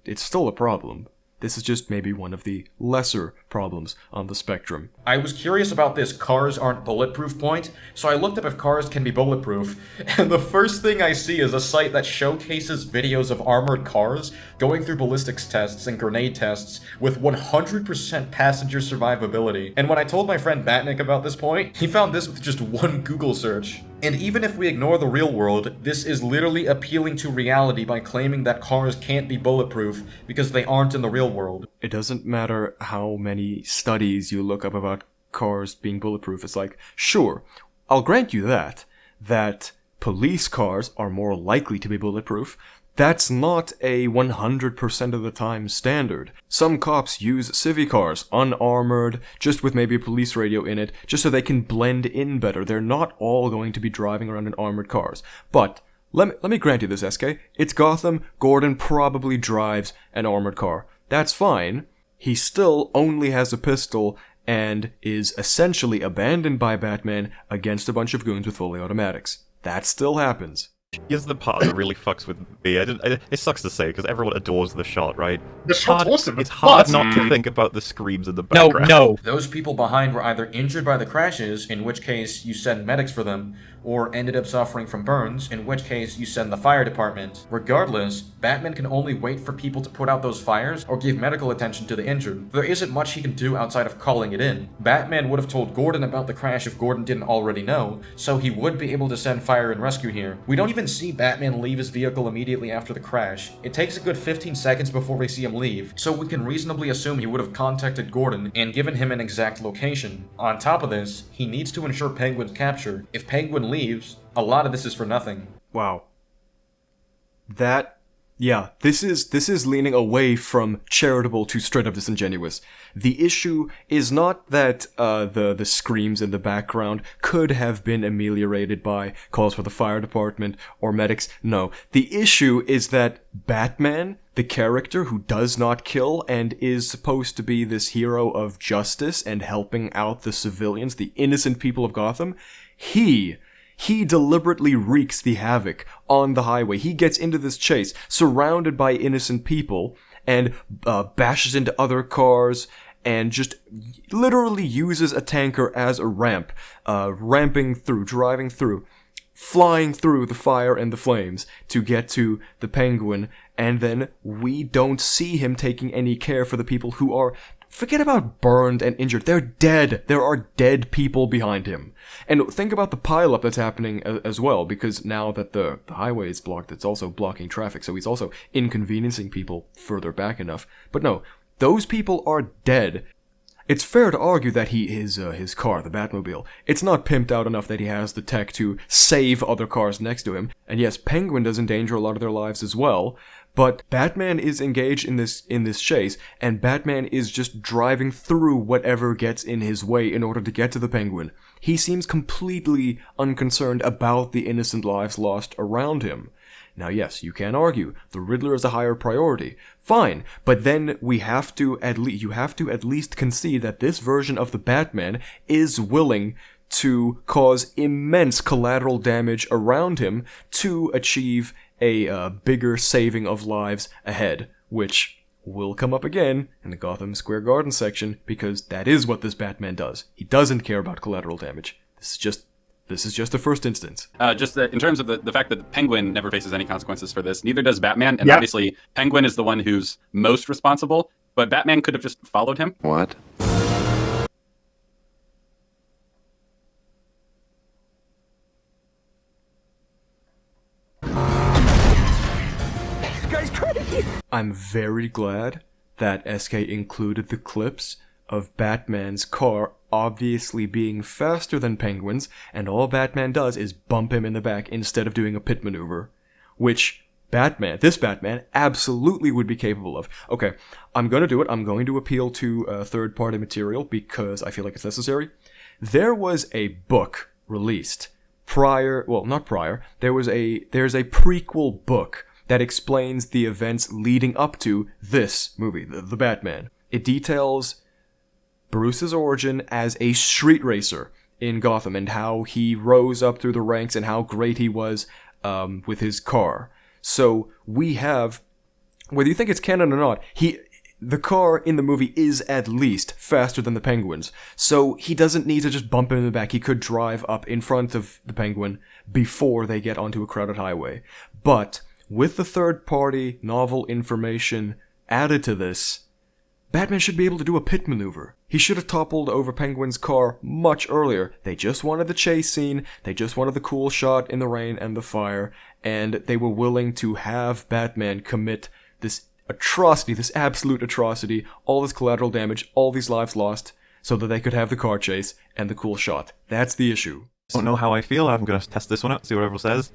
Speaker 1: it's still a problem. This is just maybe one of the lesser problems on the spectrum.
Speaker 2: I was curious about this cars aren't bulletproof point, so I looked up if cars can be bulletproof, and the first thing I see is a site that showcases videos of armored cars going through ballistics tests and grenade tests with 100% passenger survivability. And when I told my friend Batnik about this point, he found this with just one Google search. And even if we ignore the real world, this is literally appealing to reality by claiming that cars can't be bulletproof because they aren't in the real world.
Speaker 1: It doesn't matter how many studies you look up about cars being bulletproof. It's like, sure, I'll grant you that police cars are more likely to be bulletproof. That's not a 100% of the time standard. Some cops use civvy cars, unarmored, just with maybe a police radio in it, just so they can blend in better. They're not all going to be driving around in armored cars. But let me grant you this, SK. It's Gotham. Gordon probably drives an armored car. That's fine. He still only has a pistol and is essentially abandoned by Batman against a bunch of goons with fully automatics. That still happens.
Speaker 6: Here's the part that really fucks with me. It sucks to say, because everyone adores the shot, right?
Speaker 3: The shot's awesome.
Speaker 6: It's hard
Speaker 3: but-
Speaker 6: not to think about the screams in the
Speaker 7: No,
Speaker 6: background.
Speaker 7: no.
Speaker 2: Those people behind were either injured by the crashes, in which case you send medics for them, or ended up suffering from burns, in which case you send the fire department. Regardless, Batman can only wait for people to put out those fires or give medical attention to the injured. There isn't much he can do outside of calling it in. Batman would have told Gordon about the crash if Gordon didn't already know, so he would be able to send fire and rescue here. We don't even see Batman leave his vehicle immediately after the crash. It takes a good 15 seconds before we see him leave, so we can reasonably assume he would have contacted Gordon and given him an exact location. On top of this, he needs to ensure Penguin's capture. If Penguin leaves, a lot of this is for nothing.
Speaker 1: Wow. This is leaning away from charitable to straight up disingenuous. The issue is not that the screams in the background could have been ameliorated by calls for the fire department or medics. No. The issue is that Batman, the character who does not kill and is supposed to be this hero of justice and helping out the civilians, the innocent people of Gotham, he deliberately wreaks the havoc on the highway. He gets into this chase, surrounded by innocent people, and bashes into other cars, and just literally uses a tanker as a ramp, ramping through, driving through, flying through the fire and the flames to get to the Penguin, and then we don't see him taking any care for the people who are... Forget about burned and injured. They're dead. There are dead people behind him. And think about the pileup that's happening as well, because now that the highway is blocked, it's also blocking traffic, so he's also inconveniencing people further back enough. But no, those people are dead. It's fair to argue that his car, the Batmobile, it's not pimped out enough that he has the tech to save other cars next to him. And yes, Penguin does endanger a lot of their lives as well, but Batman is engaged in this chase, and Batman is just driving through whatever gets in his way in order to get to the Penguin. He seems completely unconcerned about the innocent lives lost around him. Now yes, you can argue the Riddler is a higher priority. Fine, but then you have to at least concede that this version of the Batman is willing to cause immense collateral damage around him to achieve a bigger saving of lives ahead, which will come up again in the Gotham Square Garden section, because that is what this Batman does. He doesn't care about collateral damage. This is just the first instance.
Speaker 12: Just in terms of the fact that the Penguin never faces any consequences for this, neither does Batman, and obviously Penguin is the one who's most responsible, but Batman could have just followed him.
Speaker 13: What?
Speaker 1: I'm very glad that SK included the clips of Batman's car obviously being faster than Penguin's, and all Batman does is bump him in the back instead of doing a pit maneuver, which this Batman absolutely would be capable of. Okay, I'm gonna do it. I'm going to appeal to third-party material because I feel like it's necessary. There was a book released there's a prequel book that explains the events leading up to this movie, The Batman. It details Bruce's origin as a street racer in Gotham and how he rose up through the ranks and how great he was with his car. So we have, whether you think it's canon or not, the car in the movie is at least faster than the Penguin's. So he doesn't need to just bump him in the back. He could drive up in front of the Penguin before they get onto a crowded highway. But with the third-party novel information added to this, Batman should be able to do a pit maneuver. He should have toppled over Penguin's car much earlier. They just wanted the chase scene, they just wanted the cool shot in the rain and the fire, and they were willing to have Batman commit this atrocity, this absolute atrocity, all this collateral damage, all these lives lost, so that they could have the car chase and the cool shot. That's the issue.
Speaker 6: I don't know how I feel. I'm going to test this one out, see what everyone says.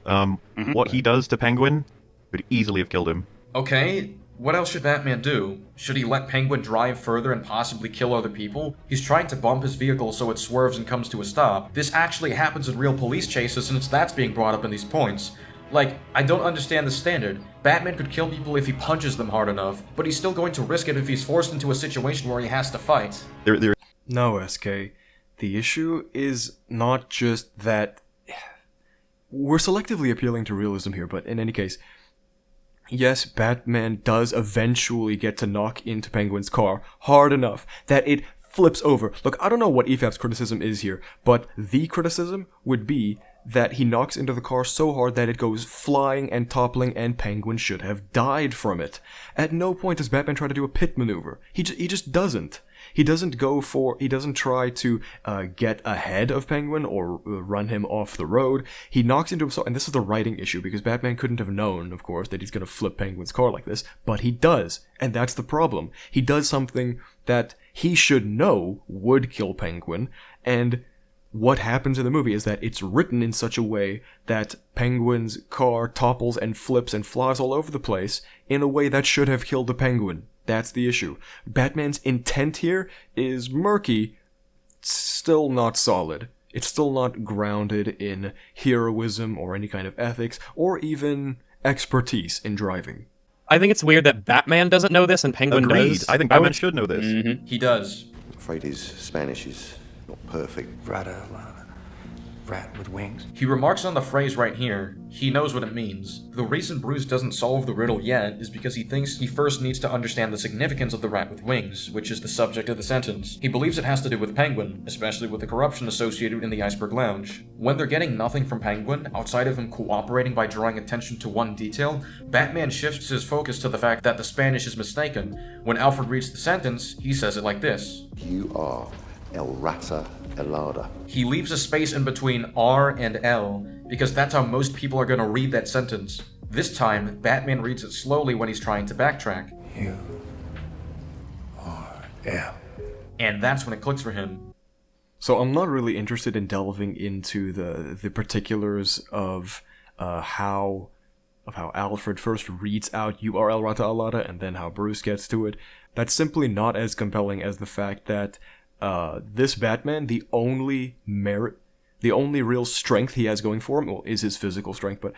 Speaker 6: What he does to Penguin would easily have killed him.
Speaker 2: Okay, what else should Batman do? Should he let Penguin drive further and possibly kill other people? He's trying to bump his vehicle so it swerves and comes to a stop. This actually happens in real police chases since that's being brought up in these points. Like, I don't understand the standard. Batman could kill people if he punches them hard enough, but he's still going to risk it if he's forced into a situation where he has to fight.
Speaker 1: No, SK. The issue is not just that we're selectively appealing to realism here, but in any case, yes, Batman does eventually get to knock into Penguin's car hard enough that it flips over. Look, I don't know what EFAP's criticism is here, but the criticism would be that he knocks into the car so hard that it goes flying and toppling, and Penguin should have died from it. At no point does Batman try to do a pit maneuver. He just doesn't. He doesn't try to get ahead of Penguin or run him off the road. He knocks into himself, and this is the writing issue, because Batman couldn't have known, of course, that he's going to flip Penguin's car like this, but he does, and that's the problem. He does something that he should know would kill Penguin, and what happens in the movie is that it's written in such a way that Penguin's car topples and flips and flies all over the place in a way that should have killed the Penguin. That's the issue. Batman's intent here is murky, still not solid. It's still not grounded in heroism or any kind of ethics or even expertise in driving.
Speaker 7: I think it's weird that Batman doesn't know this and Penguin
Speaker 6: Agreed.
Speaker 7: does.
Speaker 6: I think Batman should know this.
Speaker 10: Mm-hmm.
Speaker 2: He does.
Speaker 13: I'm afraid his Spanish is not perfect.
Speaker 9: Rat with wings.
Speaker 2: He remarks on the phrase right here. He knows what it means. The reason Bruce doesn't solve the riddle yet is because he thinks he first needs to understand the significance of the rat with wings, which is the subject of the sentence. He believes it has to do with Penguin, especially with the corruption associated in the Iceberg Lounge. When they're getting nothing from Penguin, outside of him cooperating by drawing attention to one detail, Batman shifts his focus to the fact that the Spanish is mistaken. When Alfred reads the sentence, he says it like this.
Speaker 13: You are El Rata Elada.
Speaker 2: He leaves a space in between R and L, because that's how most people are going to read that sentence. This time, Batman reads it slowly when he's trying to backtrack.
Speaker 9: You are L.
Speaker 2: And that's when it clicks for him.
Speaker 1: So I'm not really interested in delving into the particulars of how Alfred first reads out URL Rata Alada and then how Bruce gets to it. That's simply not as compelling as the fact that this Batman, the only real strength he has going for him, well, is his physical strength, but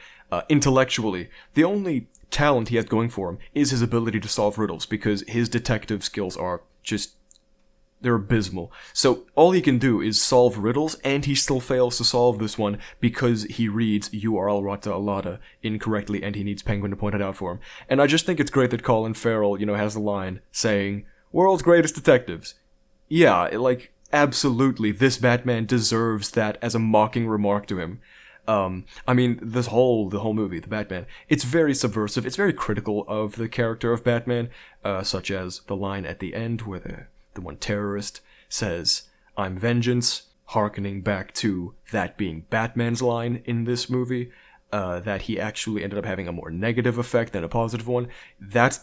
Speaker 1: intellectually, the only talent he has going for him is his ability to solve riddles, because his detective skills are they're abysmal. So all he can do is solve riddles, and he still fails to solve this one because he reads URL Rata Alada incorrectly, and he needs Penguin to point it out for him. And I just think it's great that Colin Farrell, has the line saying, "World's greatest detectives." Yeah, absolutely, this Batman deserves that as a mocking remark to him. I mean, the whole movie, the Batman, it's very subversive, it's very critical of the character of Batman, such as the line at the end where the one terrorist says, "I'm vengeance," hearkening back to that being Batman's line in this movie. That he actually ended up having a more negative effect than a positive one. That's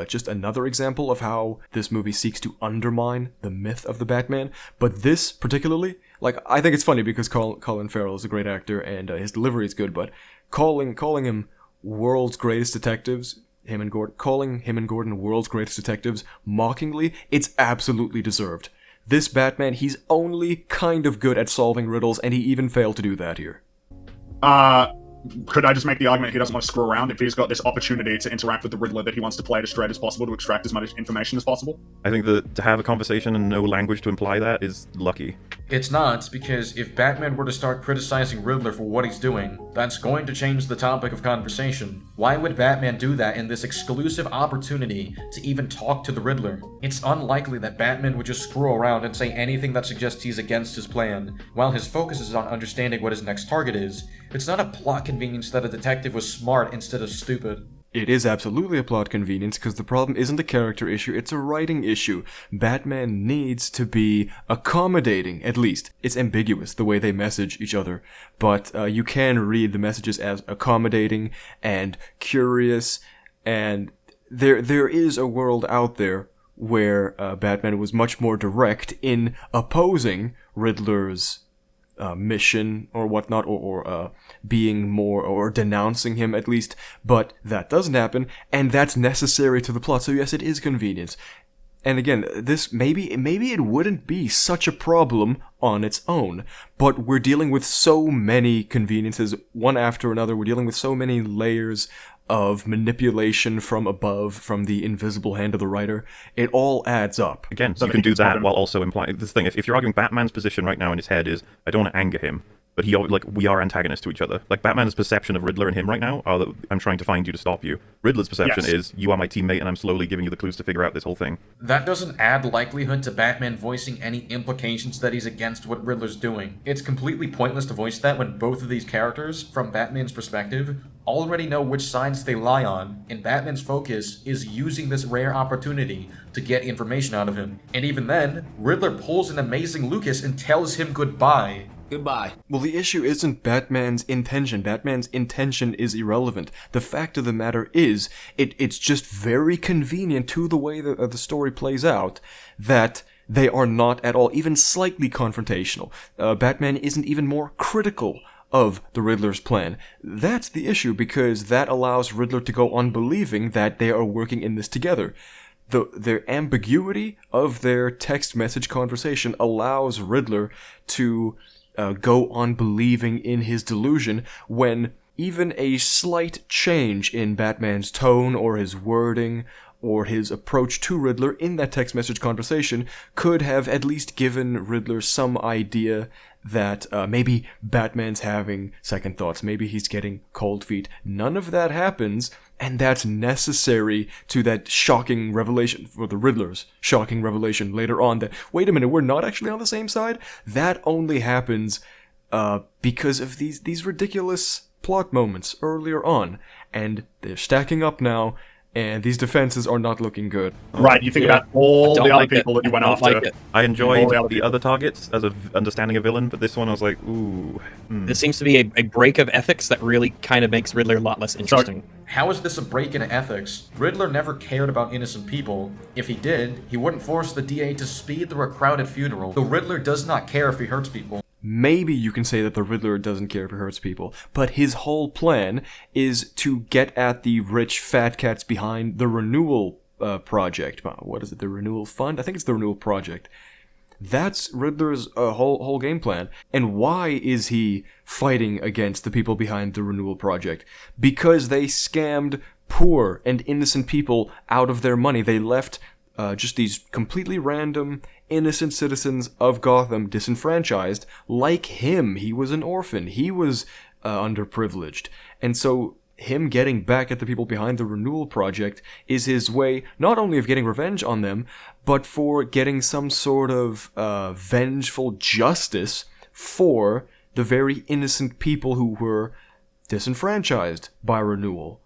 Speaker 1: just another example of how this movie seeks to undermine the myth of the Batman. But this particularly, I think it's funny because Colin Farrell is a great actor and his delivery is good, but calling him world's greatest detectives, calling him and Gordon world's greatest detectives mockingly, it's absolutely deserved. This Batman, he's only kind of good at solving riddles, and he even failed to do that here.
Speaker 3: Could I just make the argument he doesn't want to screw around if he's got this opportunity to interact with the Riddler, that he wants to play it as straight as possible to extract as much information as possible?
Speaker 6: I think that to have a conversation and no language to imply that is lucky.
Speaker 2: It's not, because if Batman were to start criticizing Riddler for what he's doing, that's going to change the topic of conversation. Why would Batman do that in this exclusive opportunity to even talk to the Riddler? It's unlikely that Batman would just screw around and say anything that suggests he's against his plan. While his focus is on understanding what his next target is, it's not a plot convenience that a detective was smart instead of stupid.
Speaker 1: It is absolutely a plot convenience, because the problem isn't a character issue, it's a writing issue. Batman needs to be accommodating, at least. It's ambiguous, the way they message each other, but you can read the messages as accommodating and curious, and there is a world out there where Batman was much more direct in opposing Riddler's mission or whatnot, or being more, or denouncing him at least, but that doesn't happen, and that's necessary to the plot, so yes, it is convenience. And again, this maybe it wouldn't be such a problem on its own, but we're dealing with so many conveniences, one after another. We're dealing with so many layers of manipulation from above, from the invisible hand of the writer. It all adds up.
Speaker 6: Again, you can do that while also implying this thing. If you're arguing Batman's position right now in his head is, I don't want to anger him, but we are antagonists to each other. Like, Batman's perception of Riddler and him right now are that I'm trying to find you to stop you. Riddler's perception is you are my teammate and I'm slowly giving you the clues to figure out this whole thing.
Speaker 2: That doesn't add likelihood to Batman voicing any implications that he's against what Riddler's doing. It's completely pointless to voice that when both of these characters, from Batman's perspective, already know which sides they lie on, and Batman's focus is using this rare opportunity to get information out of him. And even then, Riddler pulls an amazing Lucas and tells him goodbye.
Speaker 5: Goodbye.
Speaker 1: Well, the issue isn't Batman's intention. Batman's intention is irrelevant. The fact of the matter is, it's just very convenient to the way the story plays out that they are not at all, even slightly confrontational. Batman isn't even more critical of the Riddler's plan. That's the issue, because that allows Riddler to go on believing that they are working in this together. Their ambiguity of their text message conversation allows Riddler to go on believing in his delusion when even a slight change in Batman's tone or his wording or his approach to Riddler in that text message conversation could have at least given Riddler some idea that maybe Batman's having second thoughts, maybe he's getting cold feet. None of that happens, and that's necessary to that shocking revelation, for the Riddler's shocking revelation later on that, wait a minute, we're not actually on the same side? That only happens because of these ridiculous plot moments earlier on, and they're stacking up now, and these defenses are not looking good.
Speaker 3: Right, you think about all the other people that you went after.
Speaker 6: I enjoyed the other targets as of understanding a villain, but this one I was like, ooh.
Speaker 7: This seems to be a break of ethics that really kind of makes Riddler a lot less interesting.
Speaker 2: How is this a break in ethics? Riddler never cared about innocent people. If he did, he wouldn't force the DA to speed through a crowded funeral. The Riddler does not care if he hurts people.
Speaker 1: Maybe you can say that the Riddler doesn't care if he hurts people, but his whole plan is to get at the rich fat cats behind the Renewal Project. What is it, the Renewal Fund? I think it's the Renewal Project. That's Riddler's whole game plan. And why is he fighting against the people behind the Renewal Project? Because they scammed poor and innocent people out of their money. They left just these completely random, innocent citizens of Gotham disenfranchised. Like him, he was an orphan. He was underprivileged. And so him getting back at the people behind the Renewal Project is his way not only of getting revenge on them, but for getting some sort of vengeful justice for the very innocent people who were disenfranchised by Renewal.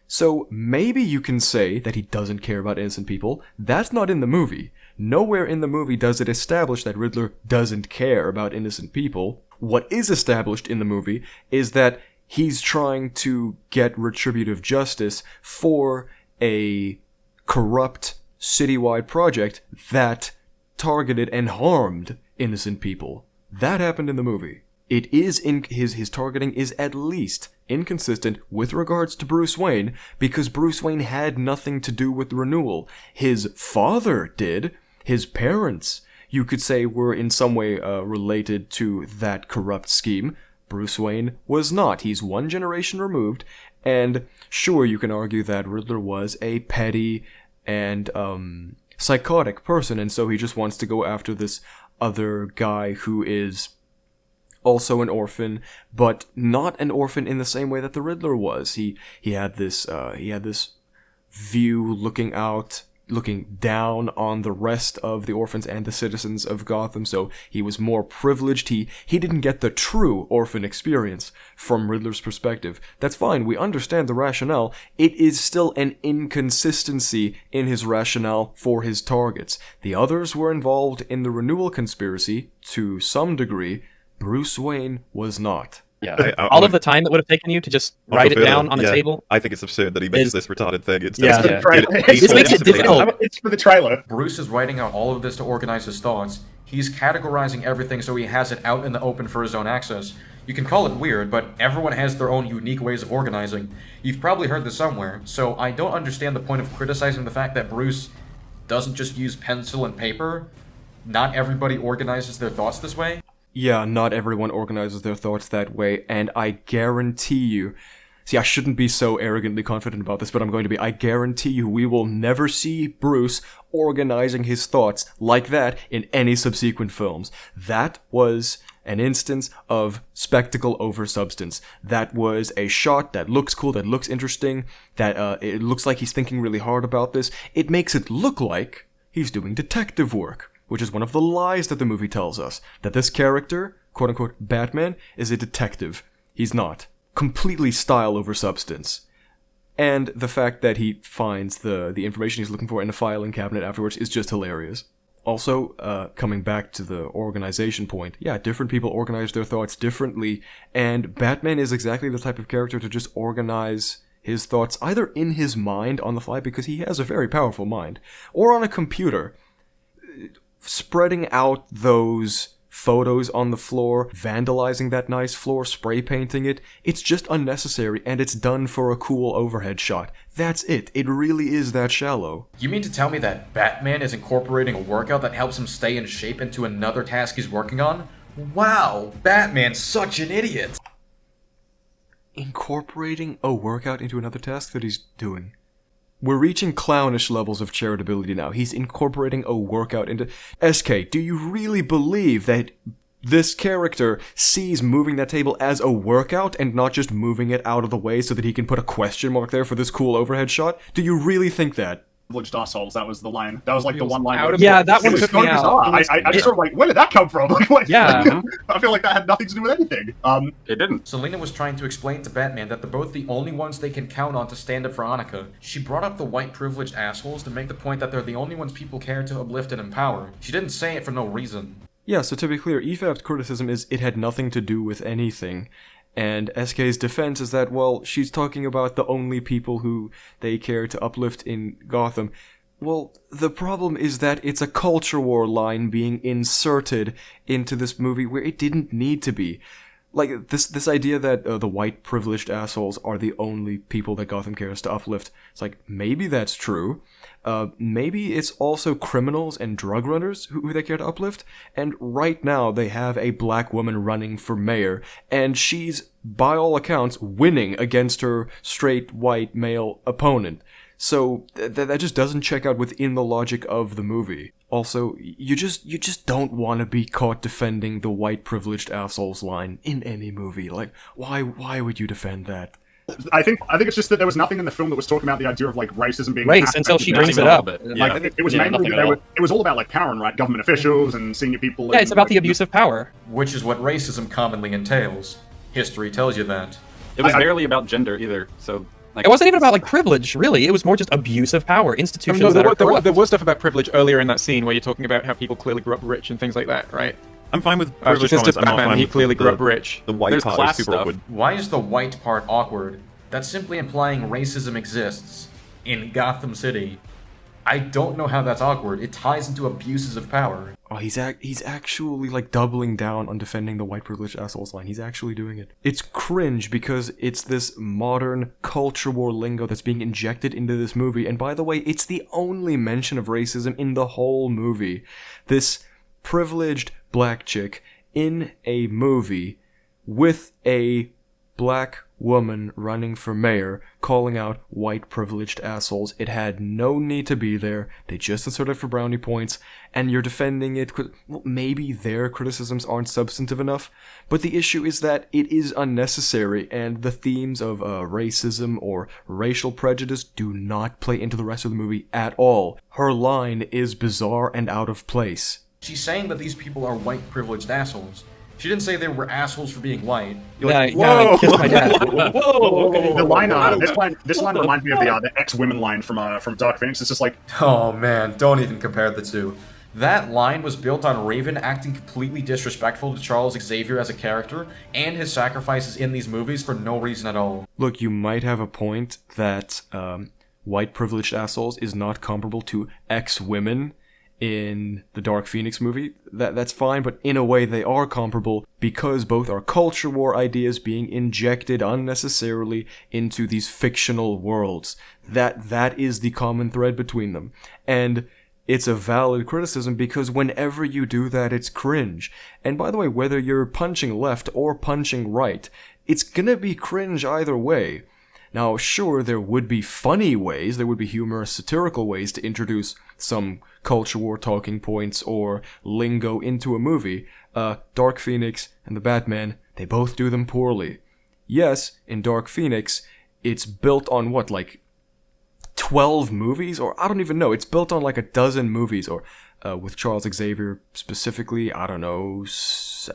Speaker 1: So maybe you can say that he doesn't care about innocent people. That's not in the movie. Nowhere in the movie does it establish that Riddler doesn't care about innocent people. What is established in the movie is that he's trying to get retributive justice for a corrupt citywide project that targeted and harmed innocent people. That happened in the movie. It is his targeting is at least inconsistent with regards to Bruce Wayne, because Bruce Wayne had nothing to do with the Renewal. His father did. His parents, you could say, were in some way related to that corrupt scheme. Bruce Wayne was not. He's one generation removed, and sure, you can argue that Riddler was a petty and psychotic person, and so he just wants to go after this other guy who is also an orphan, but not an orphan in the same way that the Riddler was. He had this view looking down on the rest of the orphans and the citizens of Gotham, so he was more privileged. He didn't get the true orphan experience from Riddler's perspective. That's fine, we understand the rationale. It is still an inconsistency in his rationale for his targets. The others were involved in the Renewal conspiracy to some degree. Bruce Wayne was not.
Speaker 7: Yeah, all of the time that would have taken you to just write it down on a table.
Speaker 6: I think it's absurd that he makes this retarded thing. It's
Speaker 7: This makes it difficult.
Speaker 3: It's for the trailer.
Speaker 2: Bruce is writing out all of this to organize his thoughts. He's categorizing everything so he has it out in the open for his own access. You can call it weird, but everyone has their own unique ways of organizing. You've probably heard this somewhere, so I don't understand the point of criticizing the fact that Bruce doesn't just use pencil and paper. Not everybody organizes their thoughts this way.
Speaker 1: Yeah, not everyone organizes their thoughts that way, and I guarantee you... See, I shouldn't be so arrogantly confident about this, but I'm going to be. I guarantee you we will never see Bruce organizing his thoughts like that in any subsequent films. That was an instance of spectacle over substance. That was a shot that looks cool, that looks interesting, that it looks like he's thinking really hard about this. It makes it look like he's doing detective work, which is one of the lies that the movie tells us, that this character, quote-unquote Batman, is a detective. He's not. Completely style over substance. And the fact that he finds the information he's looking for in a filing cabinet afterwards is just hilarious. Also, coming back to the organization point, yeah, different people organize their thoughts differently, and Batman is exactly the type of character to just organize his thoughts either in his mind on the fly, because he has a very powerful mind, or on a computer, spreading out those photos on the floor, vandalizing that nice floor, spray painting it. It's just unnecessary, and it's done for a cool overhead shot. That's it. It really is that shallow.
Speaker 2: You mean to tell me that Batman is incorporating a workout that helps him stay in shape into another task he's working on? Wow, Batman's such an idiot!
Speaker 1: Incorporating a workout into another task that he's doing. We're reaching clownish levels of charitability now. He's incorporating a workout into... SK, do you really believe that this character sees moving that table as a workout and not just moving it out of the way so that he can put a question mark there for this cool overhead shot? Do you really think that?
Speaker 3: Privileged assholes, that was the line. That was like the one line.
Speaker 7: Yeah, that one took me out.
Speaker 3: I just sort of like, where did that come from?
Speaker 7: Yeah.
Speaker 3: I feel like that had nothing to do with anything.
Speaker 12: It didn't.
Speaker 2: Selina was trying to explain to Batman that they're both the only ones they can count on to stand up for Annika. She brought up the white privileged assholes to make the point that they're the only ones people care to uplift and empower. She didn't say it for no reason.
Speaker 1: Yeah, so to be clear, EFAB's criticism is it had nothing to do with anything. And SK's defense is that, well, she's talking about the only people who they care to uplift in Gotham. Well, the problem is that it's a culture war line being inserted into this movie where it didn't need to be. Like, this idea that the white privileged assholes are the only people that Gotham cares to uplift. It's like, maybe that's true. Maybe it's also criminals and drug runners who they care to uplift. And right now, they have a black woman running for mayor. And she's, by all accounts, winning against her straight white male opponent. So that just doesn't check out within the logic of the movie. Also, you just don't want to be caught defending the white privileged assholes line in any movie. Like, why would you defend that?
Speaker 3: I think it's just that there was nothing in the film that was talking about the idea of like racism being
Speaker 7: race until she brings it up.
Speaker 3: Like, it was mainly it was all about like power and right government officials and senior people.
Speaker 7: Yeah, it's about the abuse of power,
Speaker 2: which is what racism commonly entails. History tells you that.
Speaker 12: It was barely about gender either. So. Like,
Speaker 7: it wasn't even about like privilege, really. It was more just abuse of power, institutions.
Speaker 14: There was stuff about privilege earlier in that scene where you're talking about how people clearly grew up rich and things like that, right?
Speaker 6: I'm fine with privilege
Speaker 14: just
Speaker 6: comments. I'm not
Speaker 14: Batman,
Speaker 6: fine
Speaker 14: he
Speaker 6: with
Speaker 14: clearly grew up rich.
Speaker 6: The white part is super awkward.
Speaker 2: Why is the white part awkward? That's simply implying racism exists in Gotham City. I don't know how that's awkward. It ties into abuses of power.
Speaker 1: Oh, he's actually like doubling down on defending the white privileged assholes line. He's actually doing it. It's cringe because it's this modern culture war lingo that's being injected into this movie. And by the way, it's the only mention of racism in the whole movie. This privileged black chick in a movie with a black woman running for mayor, calling out white privileged assholes. It had no need to be there. They just inserted for brownie points, and you're defending it. Well, maybe their criticisms aren't substantive enough, but the issue is that it is unnecessary, and the themes of racism or racial prejudice do not play into the rest of the movie at all. Her line is bizarre and out of place.
Speaker 2: She's saying that these people are white privileged assholes. She didn't say they were assholes for being white.
Speaker 7: Yeah, kiss my dad.
Speaker 3: Whoa! Okay. This line reminds me of the ex-women line from Dark Phoenix. It's just like,
Speaker 2: oh man, don't even compare the two. That line was built on Raven acting completely disrespectful to Charles Xavier as a character, and his sacrifices in these movies for no reason at all.
Speaker 1: Look, you might have a point that white privileged assholes is not comparable to ex-women in the Dark Phoenix movie. That's fine, but in a way they are comparable because both are culture war ideas being injected unnecessarily into these fictional worlds. That is the common thread between them. And it's a valid criticism because whenever you do that, it's cringe. And by the way, whether you're punching left or punching right, it's gonna be cringe either way. Now, sure, there would be funny ways, there would be humorous, satirical ways to introduce some culture war talking points or lingo into a movie. Dark Phoenix and the Batman, they both do them poorly. Yes, in Dark Phoenix, it's built on what, like 12 movies? Or I don't even know. It's built on like a dozen movies, or with Charles Xavier specifically, I don't know.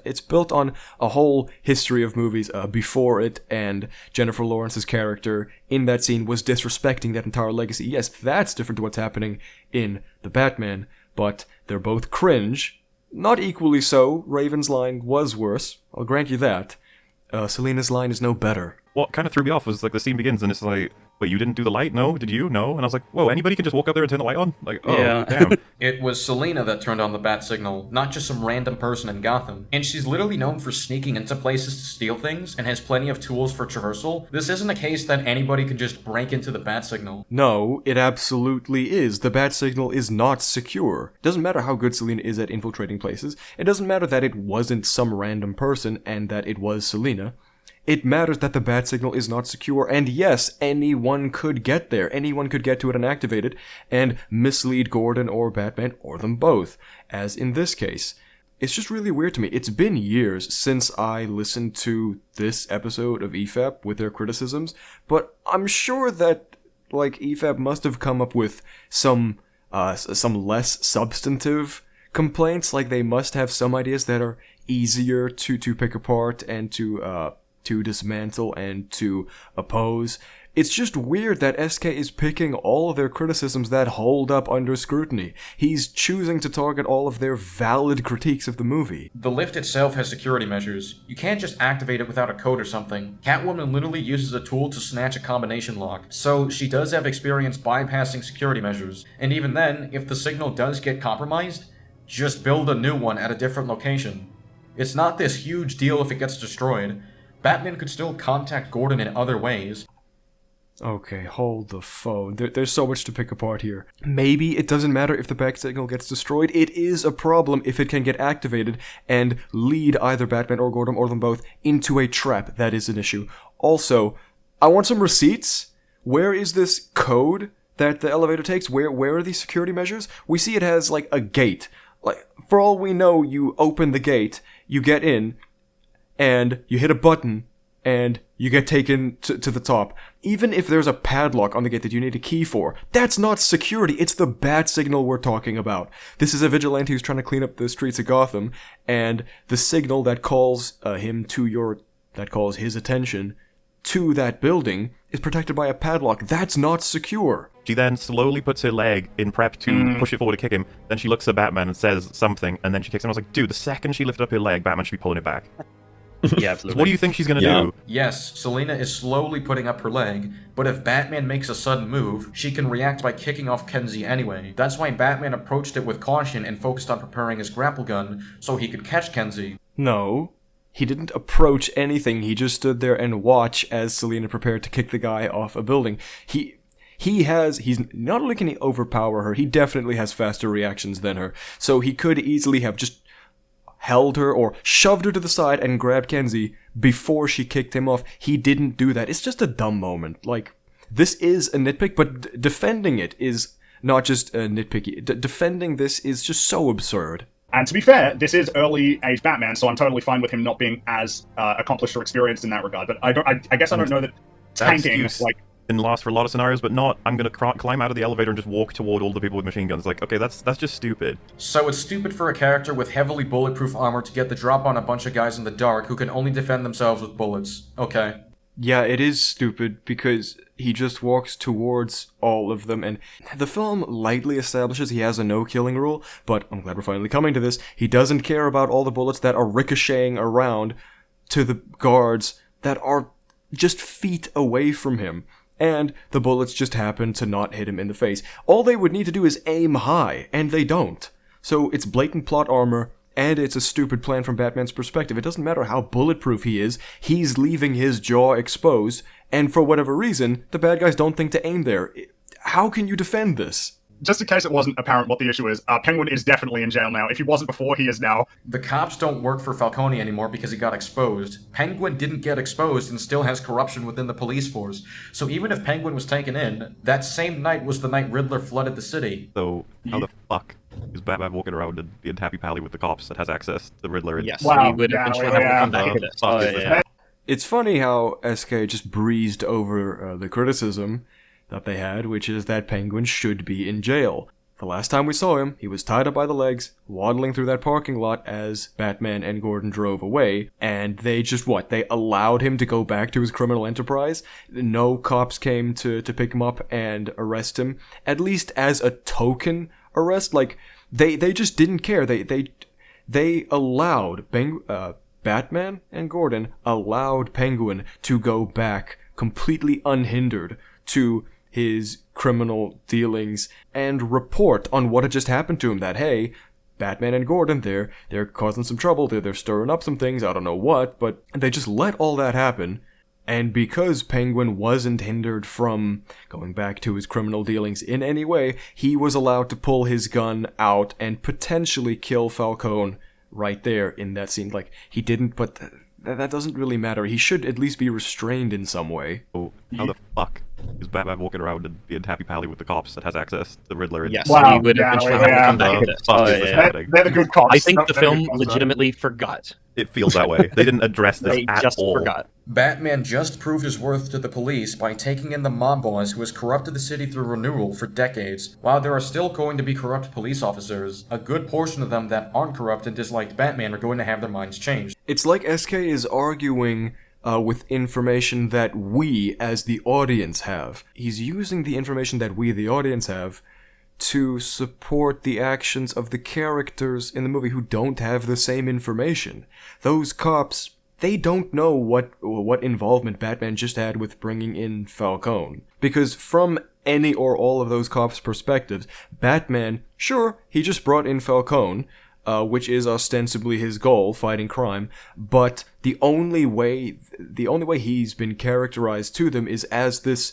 Speaker 1: It's built on a whole history of movies before it, and Jennifer Lawrence's character in that scene was disrespecting that entire legacy. Yes, that's different to what's happening in The Batman, but they're both cringe. Not equally so. Raven's line was worse, I'll grant you that. Selina's line is no better.
Speaker 6: What kind of threw me off was like the scene begins and it's like, wait, you didn't do the light? No? Did you? No? And I was like, whoa, anybody can just walk up there and turn the light on? Like, oh,
Speaker 10: Yeah.
Speaker 6: damn.
Speaker 2: It was Selina that turned on the bat signal, not just some random person in Gotham. And she's literally known for sneaking into places to steal things and has plenty of tools for traversal. This isn't a case that anybody can just break into the bat signal.
Speaker 1: No, it absolutely is. The bat signal is not secure. It doesn't matter how good Selina is at infiltrating places. It doesn't matter that it wasn't some random person and that it was Selina. It matters that the bat signal is not secure, and yes, anyone could get there. Anyone could get to it and activate it, and mislead Gordon or Batman, or them both, as in this case. It's just really weird to me. It's been years since I listened to this episode of EFAP with their criticisms, but I'm sure that, like, EFAP must have come up with some less substantive complaints. Like, they must have some ideas that are easier to pick apart and to dismantle and to oppose. It's just weird that SK is picking all of their criticisms that hold up under scrutiny. He's choosing to target all of their valid critiques of the movie.
Speaker 2: The lift itself has security measures. You can't just activate it without a code or something. Catwoman literally uses a tool to snatch a combination lock, so she does have experience bypassing security measures. And even then, if the signal does get compromised, just build a new one at a different location. It's not this huge deal if it gets destroyed. Batman could still contact Gordon in other ways.
Speaker 1: Okay, hold the phone. There's so much to pick apart here. Maybe it doesn't matter if the bat signal gets destroyed. It is a problem if it can get activated and lead either Batman or Gordon or them both into a trap. That is an issue. Also, I want some receipts. Where is this code that the elevator takes? Where are these security measures? We see it has, like, a gate. Like, for all we know, you open the gate, you get in, and you hit a button, and you get taken to the top. Even if there's a padlock on the gate that you need a key for, that's not security, it's the bat signal we're talking about. This is a vigilante who's trying to clean up the streets of Gotham, and the signal that calls calls his attention to that building is protected by a padlock. That's not secure.
Speaker 6: She then slowly puts her leg in prep to push it forward to kick him. Then she looks at Batman and says something, and then she kicks him. I was like, dude, the second she lifted up her leg, Batman should be pulling it back.
Speaker 10: Yeah, absolutely.
Speaker 6: What do you think she's gonna do?
Speaker 2: Yes, Selina is slowly putting up her leg, but if Batman makes a sudden move, she can react by kicking off Kenzie anyway. That's why Batman approached it with caution and focused on preparing his grapple gun so he could catch Kenzie.
Speaker 1: No. He didn't approach anything, he just stood there and watched as Selina prepared to kick the guy off a building. He's not only can he overpower her, he definitely has faster reactions than her, so he could easily have just held her or shoved her to the side and grabbed Kenzie before she kicked him off. He didn't do that. It's just a dumb moment. Like, this is a nitpick, but defending it is not just a nitpicky. Defending this is just so absurd.
Speaker 3: And to be fair, this is early age Batman, so I'm totally fine with him not being as accomplished or experienced in that regard. But I guess I don't know that tanking, like,
Speaker 6: can last for a lot of scenarios, but not, I'm gonna climb out of the elevator and just walk toward all the people with machine guns. Like, okay, that's just stupid.
Speaker 2: So it's stupid for a character with heavily bulletproof armor to get the drop on a bunch of guys in the dark who can only defend themselves with bullets. Okay.
Speaker 1: Yeah, it is stupid because he just walks towards all of them, and the film lightly establishes he has a no-killing rule, but I'm glad we're finally coming to this. He doesn't care about all the bullets that are ricocheting around to the guards that are just feet away from him. And the bullets just happen to not hit him in the face. All they would need to do is aim high, and they don't. So it's blatant plot armor, and it's a stupid plan from Batman's perspective. It doesn't matter how bulletproof he is, he's leaving his jaw exposed, and for whatever reason, the bad guys don't think to aim there. How can you defend this?
Speaker 3: just in case it wasn't apparent what the issue is, Penguin is definitely in jail now. If he wasn't before, he is now.
Speaker 2: The cops don't work for Falcone anymore because he got exposed. Penguin didn't get exposed and still has corruption within the police force. So even if Penguin was taken in, that same night was the night Riddler flooded the city.
Speaker 6: So how the fuck is Batman walking around and being happy pally with the cops that has access to the Riddler?
Speaker 7: Yes,
Speaker 3: Wow,
Speaker 7: we would
Speaker 3: yeah,
Speaker 7: eventually
Speaker 3: yeah,
Speaker 7: have to come back
Speaker 6: yeah.
Speaker 7: to this.
Speaker 6: Fuck is this happening?
Speaker 1: It's funny how SK just breezed over the criticism that they had, which is that Penguin should be in jail. The last time we saw him, he was tied up by the legs, waddling through that parking lot as Batman and Gordon drove away, and they just, they allowed him to go back to his criminal enterprise? No cops came to pick him up and arrest him, at least as a token arrest? Like, they just didn't care. They allowed, Batman and Gordon allowed Penguin to go back completely unhindered to his criminal dealings and report on what had just happened to him, that, hey, Batman and Gordon, they're causing some trouble, they're stirring up some things, I don't know what, but they just let all that happen. And because Penguin wasn't hindered from going back to his criminal dealings in any way, he was allowed to pull his gun out and potentially kill Falcone right there in that scene. Like, he didn't, but that doesn't really matter. He should at least be restrained in some way.
Speaker 6: So how the fuck is Batman walking around and being happy pally with the cops that has access to the Riddler?
Speaker 7: Yes,
Speaker 3: Wow,
Speaker 7: we would
Speaker 3: yeah,
Speaker 7: eventually
Speaker 3: yeah.
Speaker 7: have to come back to this.
Speaker 6: Fuck is this happening?
Speaker 3: They're the good cops.
Speaker 7: I think the
Speaker 3: They're good
Speaker 7: film
Speaker 3: cops,
Speaker 7: legitimately forgot.
Speaker 6: It feels that way. They didn't address this
Speaker 7: They
Speaker 6: at
Speaker 7: just
Speaker 6: all.
Speaker 7: forgot.
Speaker 2: Batman just proved his worth to the police by taking in the mob boss who has corrupted the city through renewal for decades. While there are still going to be corrupt police officers, a good portion of them that aren't corrupt and disliked Batman are going to have their minds changed.
Speaker 1: It's like SK is arguing with information that we, as the audience, have. He's using the information that we, the audience, have to support the actions of the characters in the movie who don't have the same information. Those cops, they don't know what involvement Batman just had with bringing in Falcone. Because from any or all of those cops' perspectives, Batman, sure, he just brought in Falcone, which is ostensibly his goal, fighting crime, but the only way he's been characterized to them is as this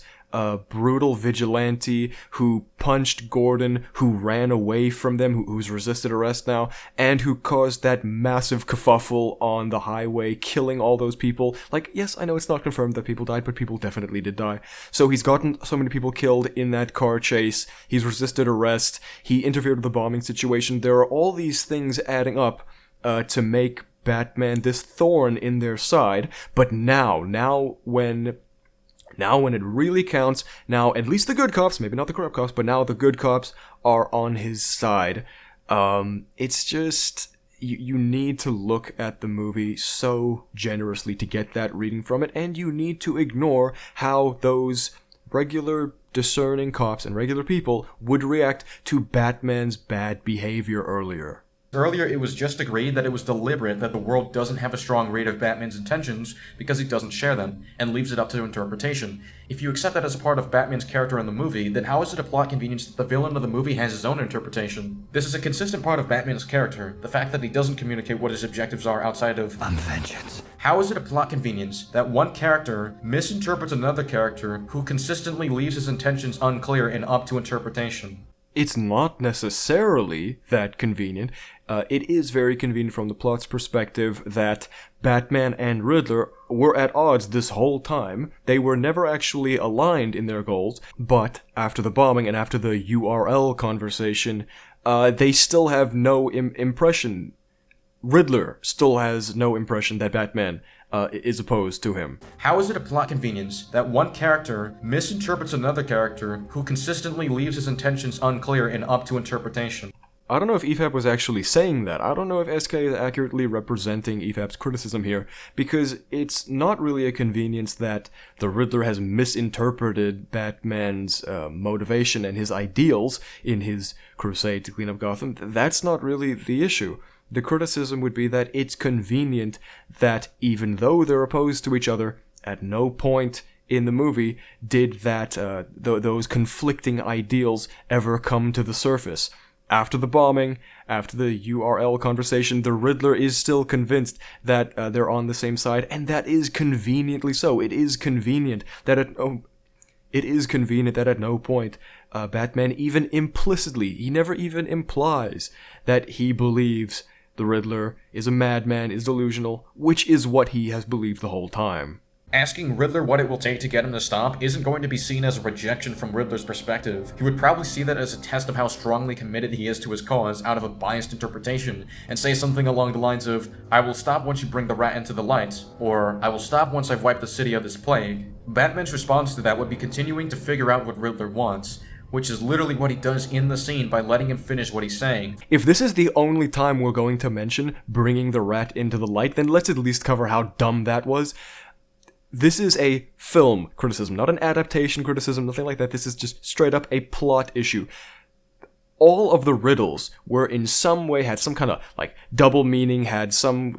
Speaker 1: brutal vigilante who punched Gordon, who ran away from them, who's resisted arrest now, and who caused that massive kerfuffle on the highway, killing all those people. Like, yes, I know it's not confirmed that people died, but people definitely did die. So he's gotten so many people killed in that car chase, he's resisted arrest, he interfered with the bombing situation. There are all these things adding up to make Batman this thorn in their side, but now when it really counts, now at least the good cops, maybe not the corrupt cops, but now the good cops are on his side. It's just, you need to look at the movie so generously to get that reading from it, and you need to ignore how those regular discerning cops and regular people would react to Batman's bad behavior earlier.
Speaker 2: Earlier, it was just agreed that it was deliberate that the world doesn't have a strong read of Batman's intentions because he doesn't share them, and leaves it up to interpretation. If you accept that as a part of Batman's character in the movie, then how is it a plot convenience that the villain of the movie has his own interpretation? This is a consistent part of Batman's character, the fact that he doesn't communicate what his objectives are outside of vengeance. How is it a plot convenience that one character misinterprets another character who consistently leaves his intentions unclear and up to interpretation?
Speaker 1: It's not necessarily that convenient. It is very convenient from the plot's perspective that Batman and Riddler were at odds this whole time. They were never actually aligned in their goals, but after the bombing and after the URL conversation, they still have no impression. Riddler still has no impression that Batman is opposed to him.
Speaker 2: How is it a plot convenience that one character misinterprets another character who consistently leaves his intentions unclear and up to interpretation?
Speaker 1: I don't know if EFAP was actually saying that. I don't know if SK is accurately representing EFAP's criticism here, because it's not really a convenience that the Riddler has misinterpreted Batman's motivation and his ideals in his crusade to clean up Gotham. That's not really the issue. The criticism would be that it's convenient that even though they're opposed to each other, at no point in the movie did that those conflicting ideals ever come to the surface. After the bombing, after the URL conversation, the Riddler is still convinced that they're on the same side, and that is conveniently so. It is convenient that it is convenient that at no point Batman even implicitly, he never even implies that he believes the Riddler is a madman, is delusional, which is what he has believed the whole time.
Speaker 2: Asking Riddler what it will take to get him to stop isn't going to be seen as a rejection from Riddler's perspective. He would probably see that as a test of how strongly committed he is to his cause out of a biased interpretation, and say something along the lines of, "I will stop once you bring the rat into the light," or "I will stop once I've wiped the city of this plague." Batman's response to that would be continuing to figure out what Riddler wants, which is literally what he does in the scene by letting him finish what he's saying.
Speaker 1: If this is the only time we're going to mention bringing the rat into the light, then let's at least cover how dumb that was. This is a film criticism, not an adaptation criticism, nothing like that. This is just straight up a plot issue. All of the riddles were in some way, had some kind of like double meaning, had some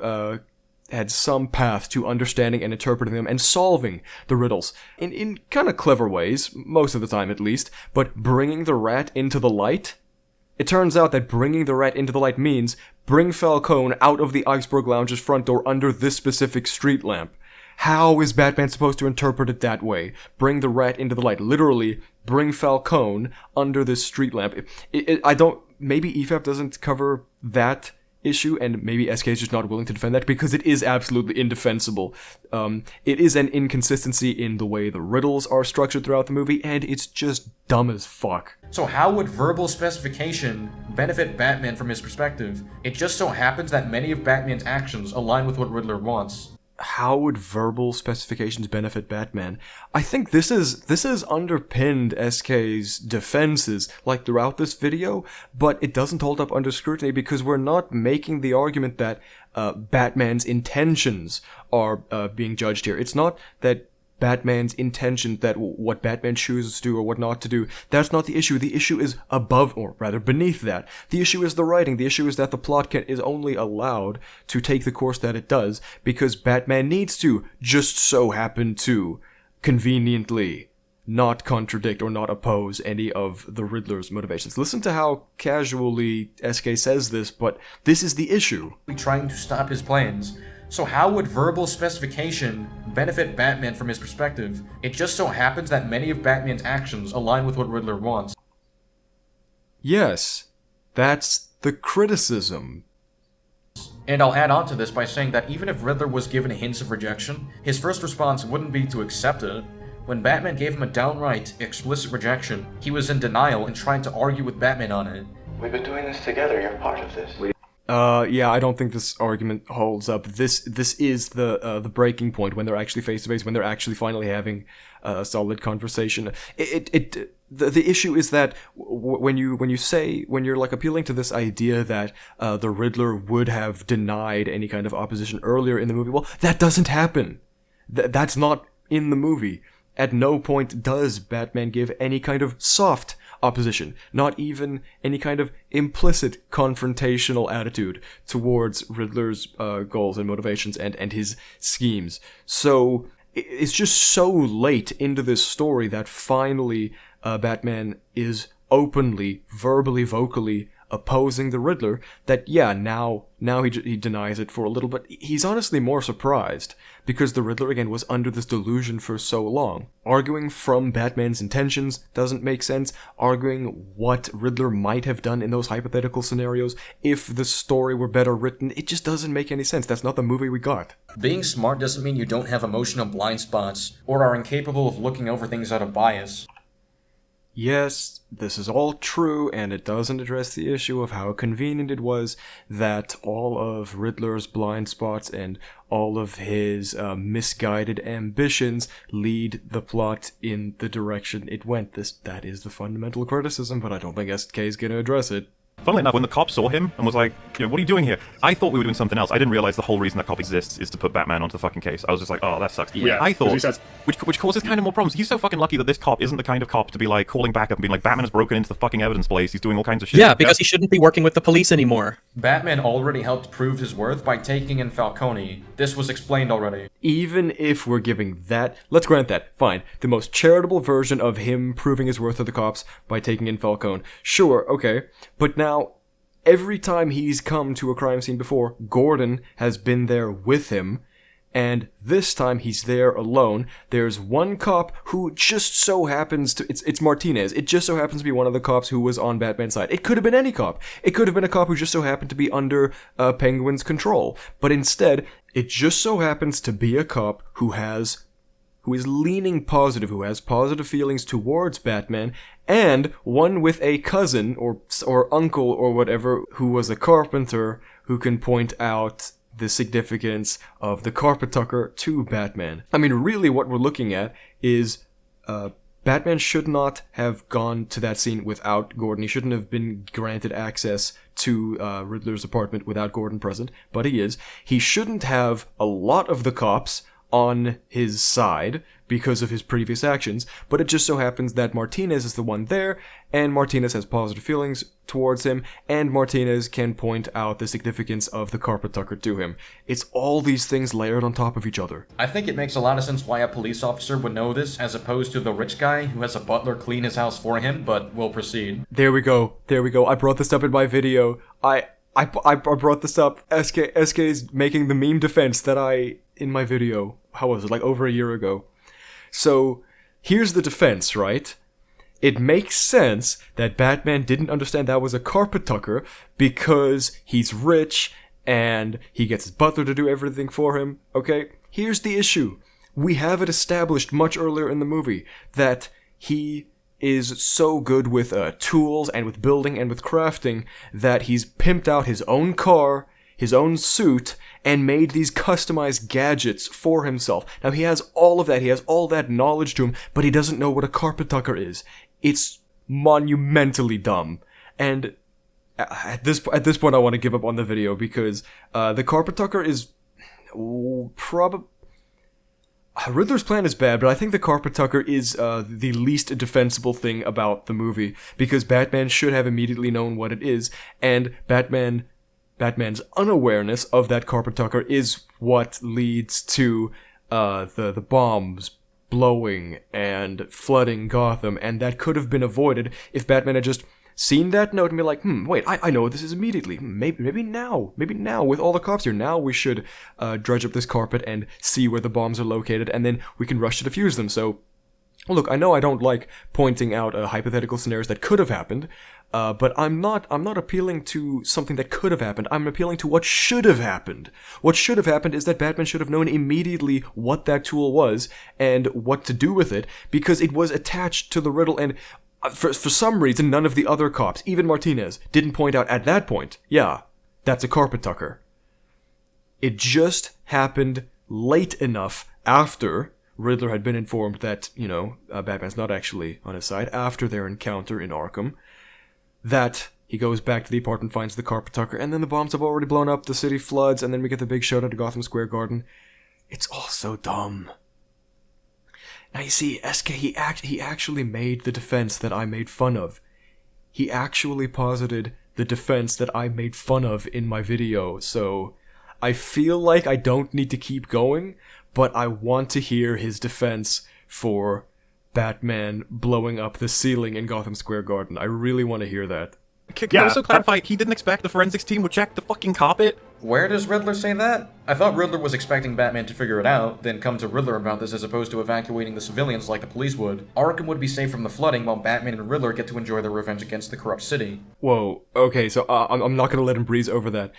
Speaker 1: path to understanding and interpreting them and solving the riddles in kind of clever ways, most of the time at least. But bringing the rat into the light, it turns out that bringing the rat into the light means bring Falcone out of the Iceberg Lounge's front door under this specific street lamp. How is Batman supposed to interpret it that way? Bring the rat into the light. Literally, bring Falcone under this street lamp. Maybe EFAP doesn't cover that issue, and maybe SK is just not willing to defend that, because it is absolutely indefensible. It is an inconsistency in the way the riddles are structured throughout the movie, and it's just dumb as fuck.
Speaker 2: So how would verbal specification benefit Batman from his perspective? It just so happens that many of Batman's actions align with what Riddler wants.
Speaker 1: How would verbal specifications benefit Batman? I think this is underpinned SK's defenses, like throughout this video, but it doesn't hold up under scrutiny because we're not making the argument that Batman's intentions are being judged here. It's not that Batman's intentions, that what Batman chooses to do or what not to do, that's not the issue. The issue is above, or rather beneath that. The issue is the writing. The issue is that the plot is only allowed to take the course that it does because Batman needs to just so happen to conveniently not contradict or not oppose any of the Riddler's motivations. Listen to how casually SK says this, but this is the issue.
Speaker 2: Trying to stop his plans. So how would verbal specification benefit Batman from his perspective? It just so happens that many of Batman's actions align with what Riddler wants.
Speaker 1: Yes, that's the criticism.
Speaker 2: And I'll add on to this by saying that even if Riddler was given hints of rejection, his first response wouldn't be to accept it. When Batman gave him a downright, explicit rejection, he was in denial and tried to argue with Batman on it.
Speaker 15: We've been doing this together, you're part of this.
Speaker 1: Yeah, I don't think this argument holds up. This is the breaking point when they're actually face to face, when they're actually finally having a solid conversation. The issue is that when you're like appealing to this idea that the Riddler would have denied any kind of opposition earlier in the movie, well, that doesn't happen. That's not in the movie. At no point does Batman give any kind of soft opposition, not even any kind of implicit confrontational attitude towards Riddler's goals and motivations and his schemes. So it's just so late into this story that finally Batman is openly, verbally, vocally opposing the Riddler, that now he denies it for a little bit. He's honestly more surprised because the Riddler again was under this delusion for so long. Arguing from Batman's intentions doesn't make sense. Arguing what Riddler might have done in those hypothetical scenarios if the story were better written, it just doesn't make any sense. That's not the movie we got.
Speaker 2: Being smart doesn't mean you don't have emotional blind spots or are incapable of looking over things out of bias.
Speaker 1: Yes, this is all true, and it doesn't address the issue of how convenient it was that all of Riddler's blind spots and all of his misguided ambitions lead the plot in the direction it went. That is the fundamental criticism, but I don't think SK is going to address it.
Speaker 6: Funnily enough, when the cop saw him and was like, what are you doing here? I thought we were doing something else. I didn't realize the whole reason that cop exists is to put Batman onto the fucking case. I was just like, oh, that sucks.
Speaker 3: Yeah,
Speaker 6: I thought, which causes kind of more problems. He's so fucking lucky that this cop isn't the kind of cop to be like calling back up and being like, Batman has broken into the fucking evidence place. He's doing all kinds of shit.
Speaker 7: Yeah, because he shouldn't be working with the police anymore.
Speaker 2: Batman already helped prove his worth by taking in Falcone. This was explained already.
Speaker 1: Even if we're giving that, let's grant that, fine, the most charitable version of him proving his worth to the cops by taking in Falcone. Sure, okay, but now, every time he's come to a crime scene before, Gordon has been there with him, And this time he's there alone. There's one cop who just so happens to... It's Martinez. It just so happens to be one of the cops who was on Batman's side. It could have been any cop. It could have been a cop who just so happened to be under Penguin's control. But instead, it just so happens to be a cop who is leaning positive, who has positive feelings towards Batman, and one with a cousin or uncle or whatever who was a carpenter who can point out the significance of the carpet tucker to Batman. I mean, really what we're looking at is Batman should not have gone to that scene without Gordon. He shouldn't have been granted access to Riddler's apartment without Gordon present, but he is. He shouldn't have a lot of the cops on his side because of his previous actions, but it just so happens that Martinez is the one there, and Martinez has positive feelings towards him, and Martinez can point out the significance of the carpet tucker to him. It's all these things layered on top of each other.
Speaker 2: I think it makes a lot of sense why a police officer would know this, as opposed to the rich guy who has a butler clean his house for him, but we'll proceed.
Speaker 1: There we go. I brought this up in my video. I brought this up. SK is making the meme defense that in my video, how was it, like over a year ago. So, here's the defense, right? It makes sense that Batman didn't understand that was a carpet tucker because he's rich and he gets his butler to do everything for him, okay? Here's the issue. We have it established much earlier in the movie that he is so good with tools and with building and with crafting that he's pimped out his own car, his own suit, and made these customized gadgets for himself. Now, he has all of that. He has all that knowledge to him, but he doesn't know what a carpet tucker is. It's monumentally dumb. And at this point, I want to give up on the video because the carpet tucker is probably... Riddler's plan is bad, but I think the carpet tucker is the least defensible thing about the movie, because Batman should have immediately known what it is, and Batman's unawareness of that carpet tucker is what leads to the bombs blowing and flooding Gotham, and that could have been avoided if Batman had just seen that note and be like, wait, I know what this is immediately. Maybe now, with all the cops here, now we should dredge up this carpet and see where the bombs are located, and then we can rush to defuse them. So, look, I know I don't like pointing out hypothetical scenarios that could have happened, but I'm not appealing to something that could have happened. I'm appealing to what should have happened. What should have happened is that Batman should have known immediately what that tool was and what to do with it, because it was attached to the riddle, and for some reason, none of the other cops, even Martinez, didn't point out at that point, yeah, that's a carpet tucker. It just happened late enough after Riddler had been informed that, Batman's not actually on his side, after their encounter in Arkham, that he goes back to the apartment, finds the carpet tucker, and then the bombs have already blown up, the city floods, and then we get the big showdown to Gotham Square Garden. It's all so dumb. Now you see, SK, he actually made the defense that I made fun of. He actually posited the defense that I made fun of in my video, so I feel like I don't need to keep going, but I want to hear his defense for Batman blowing up the ceiling in Gotham Square Garden. I really want to hear that.
Speaker 6: Can I also clarify, he didn't expect the forensics team would check the fucking carpet?
Speaker 2: Where does Riddler say that? I thought Riddler was expecting Batman to figure it out, then come to Riddler about this as opposed to evacuating the civilians like the police would. Arkham would be safe from the flooding while Batman and Riddler get to enjoy their revenge against the corrupt city.
Speaker 1: Whoa, okay, so I'm not gonna let him breeze over that.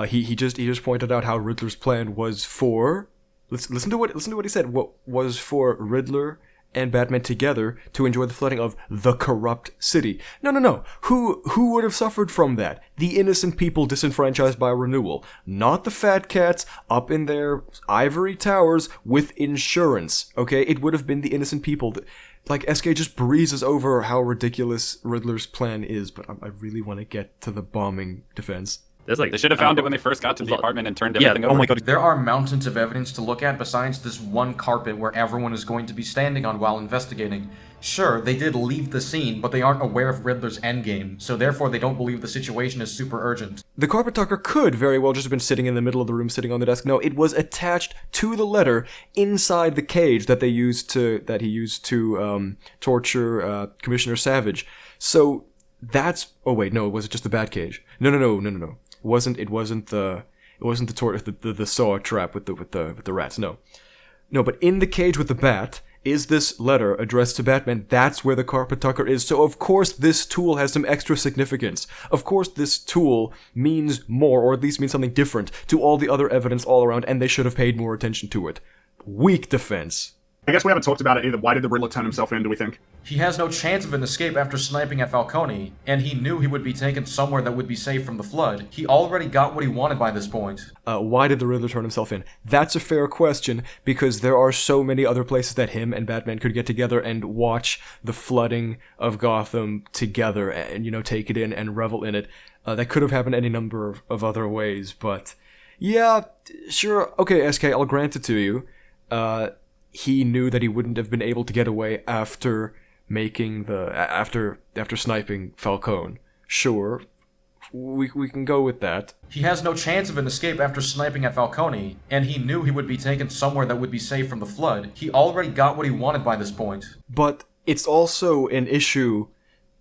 Speaker 1: He just pointed out how Riddler's plan was for... Listen to what he said. What was for Riddler and Batman together to enjoy the flooding of the corrupt city. No. Who would have suffered from that? The innocent people disenfranchised by renewal. Not the fat cats up in their ivory towers with insurance, okay? It would have been the innocent people that... Like, SK just breezes over how ridiculous Riddler's plan is, but I really want to get to the bombing defense.
Speaker 12: They should have found it when they first got to the apartment and turned everything over.
Speaker 6: Oh my god.
Speaker 2: There are mountains of evidence to look at besides this one carpet where everyone is going to be standing on while investigating. Sure, they did leave the scene, but they aren't aware of Riddler's endgame, so therefore they don't believe the situation is super urgent.
Speaker 1: The carpet tucker could very well just have been sitting in the middle of the room, sitting on the desk. No, it was attached to the letter inside the cage that he used to torture Commissioner Savage. So that's... Oh wait, no, was it just the Batcage? No. It wasn't It wasn't the saw trap with the rats. No, but in the cage with the bat is this letter addressed to Batman. That's where the carpet tucker is. So of course this tool has some extra significance. Of course this tool means more, or at least means something different to all the other evidence all around, and they should have paid more attention to it. Weak defense.
Speaker 3: I guess we haven't talked about it either. Why did the Riddler turn himself in, do we think?
Speaker 2: He has no chance of an escape after sniping at Falcone, and he knew he would be taken somewhere that would be safe from the flood. He already got what he wanted by this point.
Speaker 1: Why did the Riddler turn himself in? That's a fair question, because there are so many other places that him and Batman could get together and watch the flooding of Gotham together and, take it in and revel in it. That could have happened any number of other ways, but yeah, sure, okay, SK, I'll grant it to you. He knew that he wouldn't have been able to get away after sniping Falcone. Sure, we can go with that.
Speaker 2: He has no chance of an escape after sniping at Falcone, and he knew he would be taken somewhere that would be safe from the flood. He already got what he wanted by this point.
Speaker 1: But it's also an issue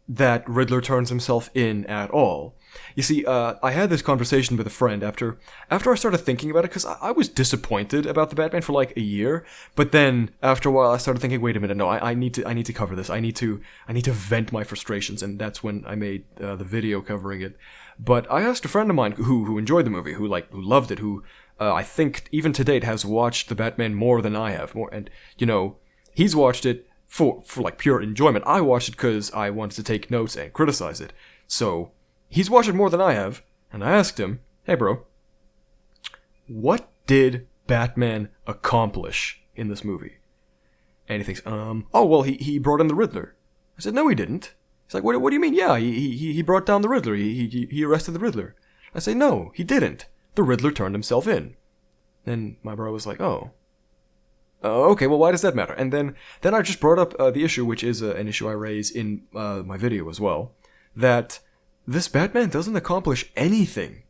Speaker 1: that Riddler turns himself in at all. You see, I had this conversation with a friend after I started thinking about it, because I was disappointed about the Batman for like a year, but then after a while I started thinking, wait a minute, no, I need to cover this. I need to vent my frustrations, and that's when I made the video covering it. But I asked a friend of mine who enjoyed the movie, who loved it, who I think even to date has watched the Batman more than I have, and he's watched it for like pure enjoyment. I watched it because I wanted to take notes and criticize it. So he's watched it more than I have, and I asked him, hey bro, what did Batman accomplish in this movie? And he thinks, oh well, he brought in the Riddler. I said, no he didn't. He's like, what do you mean? Yeah, he brought down the Riddler, he arrested the Riddler. I say, no, he didn't. The Riddler turned himself in. Then my bro was like, oh, okay, well, why does that matter? And then I just brought up the issue, which is an issue I raise in my video as well, that this Batman doesn't accomplish anything.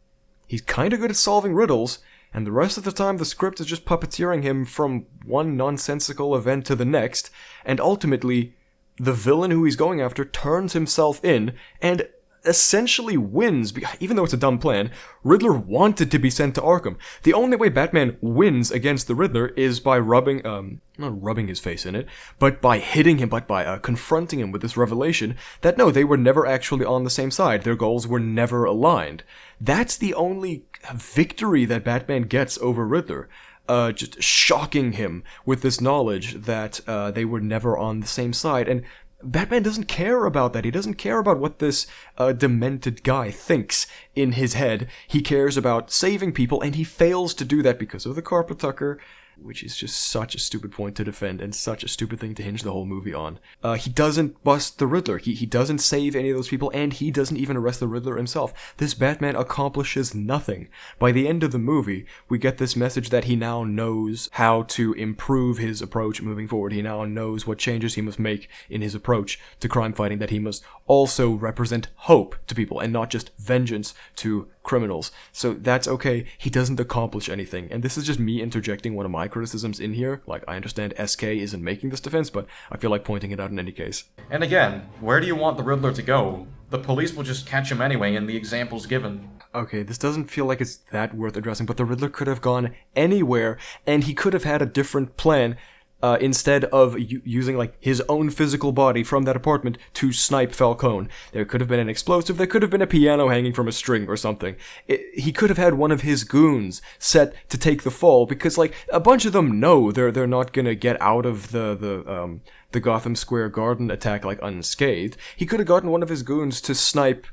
Speaker 1: He's kind of good at solving riddles, and the rest of the time the script is just puppeteering him from one nonsensical event to the next, and ultimately, the villain who he's going after turns himself in, and essentially wins, even though it's a dumb plan. Riddler wanted to be sent to Arkham. The only way Batman wins against the Riddler is by not rubbing his face in it, but by hitting him, by confronting him with this revelation that no, they were never actually on the same side. Their goals were never aligned. That's the only victory that Batman gets over Riddler. Just shocking him with this knowledge that they were never on the same side. And Batman doesn't care about that. He doesn't care about what this demented guy thinks in his head. He cares about saving people, and he fails to do that because of the carpet tucker, which is just such a stupid point to defend and such a stupid thing to hinge the whole movie on. He doesn't bust the Riddler. He doesn't save any of those people, and he doesn't even arrest the Riddler himself. This Batman accomplishes nothing. By the end of the movie, we get this message that he now knows how to improve his approach moving forward. He now knows what changes he must make in his approach to crime fighting, that he must also represent hope to people and not just vengeance to criminals. So that's okay. He doesn't accomplish anything. And this is just me interjecting one of my criticisms in here. Like, I understand SK isn't making this defense, but I feel like pointing it out in any case.
Speaker 2: And again, where do you want the Riddler to go? The police will just catch him anyway in the examples given.
Speaker 1: Okay, this doesn't feel like it's that worth addressing, but the Riddler could have gone anywhere, and he could have had a different plan. Instead of using like his own physical body from that apartment to snipe Falcone. There could have been an explosive, there could have been a piano hanging from a string or something. He could have had one of his goons set to take the fall, because like a bunch of them know they're not gonna get out of the Gotham Square Garden attack like unscathed. He could have gotten one of his goons to snipe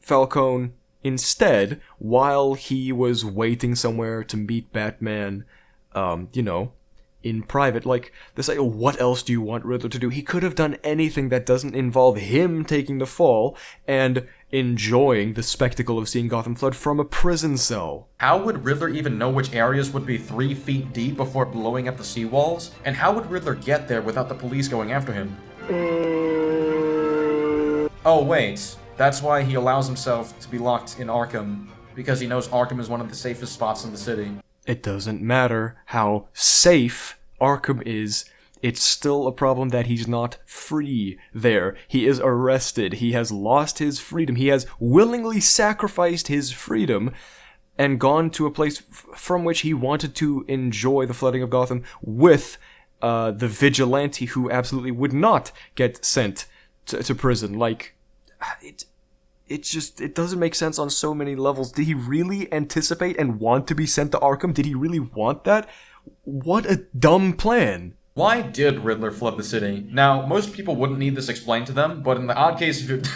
Speaker 1: Falcone instead while he was waiting somewhere to meet Batman, in private. Like, this, like, what else do you want Riddler to do? He could have done anything that doesn't involve him taking the fall and enjoying the spectacle of seeing Gotham flood from a prison cell.
Speaker 2: How would Riddler even know which areas would be 3 feet deep before blowing up the seawalls? And how would Riddler get there without the police going after him? Oh wait, that's why he allows himself to be locked in Arkham, because he knows Arkham is one of the safest spots in the city.
Speaker 1: It doesn't matter how safe Arkham is, it's still a problem that he's not free there. He is arrested, he has lost his freedom, he has willingly sacrificed his freedom, and gone to a place from which he wanted to enjoy the flooding of Gotham with the vigilante who absolutely would not get sent to prison. Like, it doesn't make sense on so many levels. Did he really anticipate and want to be sent to Arkham? Did he really want that? What a dumb plan.
Speaker 2: Why did Riddler flood the city? Now, most people wouldn't need this explained to them, but in the odd case of it...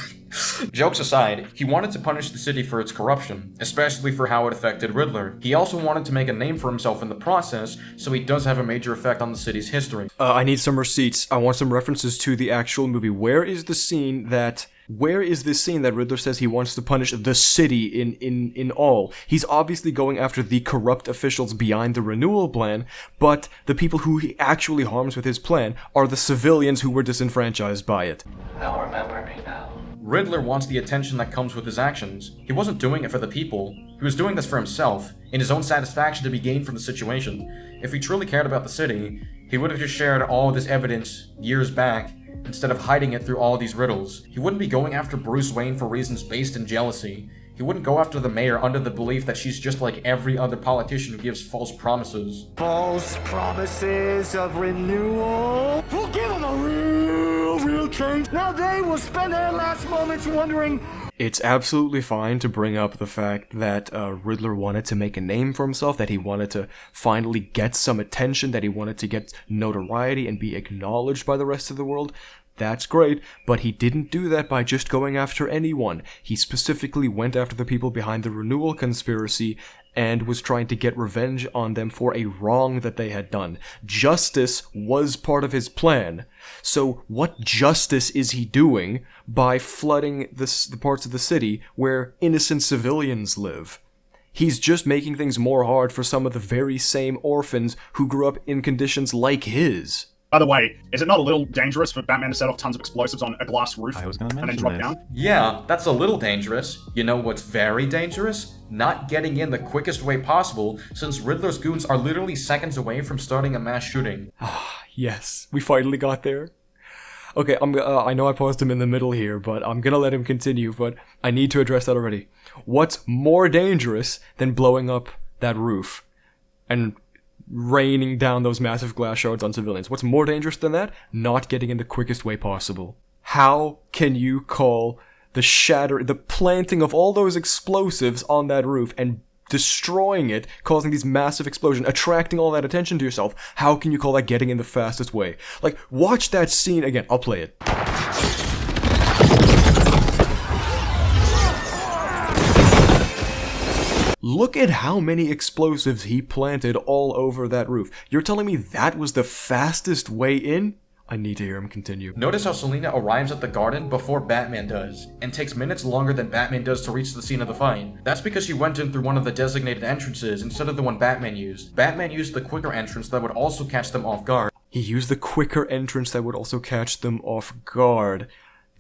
Speaker 2: Jokes aside, he wanted to punish the city for its corruption, especially for how it affected Riddler. He also wanted to make a name for himself in the process, so he does have a major effect on the city's history.
Speaker 1: I need some receipts. I want some references to the actual movie. Where is this scene that Riddler says he wants to punish the city in all? He's obviously going after the corrupt officials behind the renewal plan, but the people who he actually harms with his plan are the civilians who were disenfranchised by it.
Speaker 15: They'll remember me now.
Speaker 2: Riddler wants the attention that comes with his actions. He wasn't doing it for the people. He was doing this for himself, in his own satisfaction to be gained from the situation. If he truly cared about the city, he would have just shared all this evidence years back, instead of hiding it through all these riddles. He wouldn't be going after Bruce Wayne for reasons based in jealousy. He wouldn't go after the mayor under the belief that she's just like every other politician who gives false promises.
Speaker 4: False promises of renewal? We'll give them a real change. Now they will spend their last moments wondering...
Speaker 1: It's absolutely fine to bring up the fact that Riddler wanted to make a name for himself, that he wanted to finally get some attention, that he wanted to get notoriety and be acknowledged by the rest of the world. That's great, but he didn't do that by just going after anyone. He specifically went after the people behind the renewal conspiracy and was trying to get revenge on them for a wrong that they had done. Justice was part of his plan. So what justice is he doing by flooding the parts of the city where innocent civilians live? He's just making things more hard for some of the very same orphans who grew up in conditions like his.
Speaker 3: By the way, is it not a little dangerous for Batman to set off tons of explosives on a glass roof
Speaker 6: and
Speaker 3: then drop down?
Speaker 2: Yeah, that's a little dangerous. You know what's very dangerous? Not getting in the quickest way possible, since Riddler's goons are literally seconds away from starting a mass shooting.
Speaker 1: Yes, we finally got there. Okay, I know I paused him in the middle here, but I'm gonna let him continue, but I need to address that already. What's more dangerous than blowing up that roof and raining down those massive glass shards on civilians? What's more dangerous than that? Not getting in the quickest way possible. How can you call the planting of all those explosives on that roof and destroying it, causing these massive explosions, attracting all that attention to yourself, how can you call that getting in the fastest way? Like, watch that scene again. I'll play it. Look at how many explosives he planted all over that roof. You're telling me that was the fastest way in? I need to hear him continue.
Speaker 2: Notice how Selina arrives at the garden before Batman does, and takes minutes longer than Batman does to reach the scene of the fight. That's because she went in through one of the designated entrances instead of the one Batman used. Batman used the quicker entrance that would also catch them off guard.
Speaker 1: He used the quicker entrance that would also catch them off guard.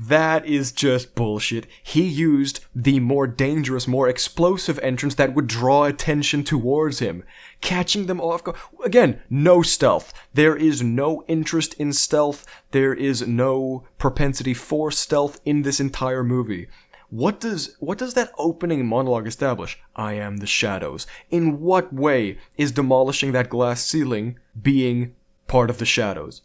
Speaker 1: That is just bullshit. He used the more dangerous, more explosive entrance that would draw attention towards him, catching them off guard. Again, no stealth. There is no interest in stealth. There is no propensity for stealth in this entire movie. What does that opening monologue establish? I am the shadows. In what way is demolishing that glass ceiling being part of the shadows?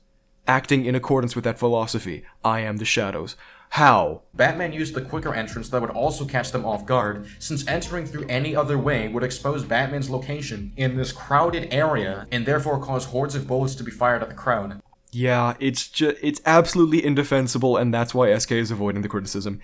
Speaker 1: Acting in accordance with that philosophy. I am the shadows. How?
Speaker 2: Batman used the quicker entrance that would also catch them off guard, since entering through any other way would expose Batman's location in this crowded area, and therefore cause hordes of bullets to be fired at the crowd.
Speaker 1: Yeah, it's absolutely indefensible, and that's why SK is avoiding the criticism.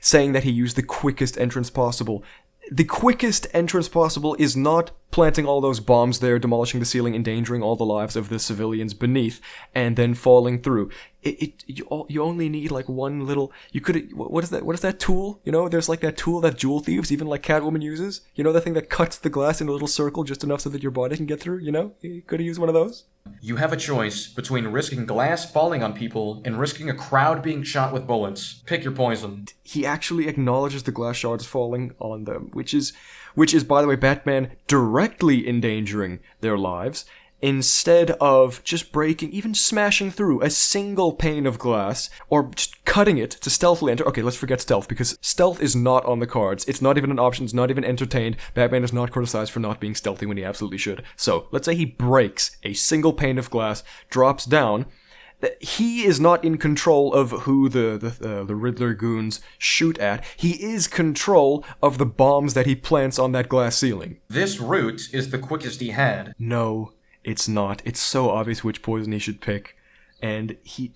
Speaker 1: Saying that he used the quickest entrance possible. The quickest entrance possible is not planting all those bombs there, demolishing the ceiling, endangering all the lives of the civilians beneath, and then falling through. You only need like one little. You could. What is that? What is that tool? You know, there's like that tool that jewel thieves, even like Catwoman, uses. You know, that thing that cuts the glass in a little circle just enough so that your body can get through. You know, you could have used one of those.
Speaker 2: You have a choice between risking glass falling on people and risking a crowd being shot with bullets. Pick your poison.
Speaker 1: He actually acknowledges the glass shards falling on them, which is, by the way, Batman directly endangering their lives, instead of just breaking, even smashing through a single pane of glass, or just cutting it to stealthily enter. Okay, let's forget stealth, because stealth is not on the cards. It's not even an option, it's not even entertained. Batman is not criticized for not being stealthy when he absolutely should. So, let's say he breaks a single pane of glass, drops down. He is not in control of who the Riddler goons shoot at. He is control of the bombs that he plants on that glass ceiling.
Speaker 2: This route is the quickest he had.
Speaker 1: No, it's not. It's so obvious which poison he should pick, and he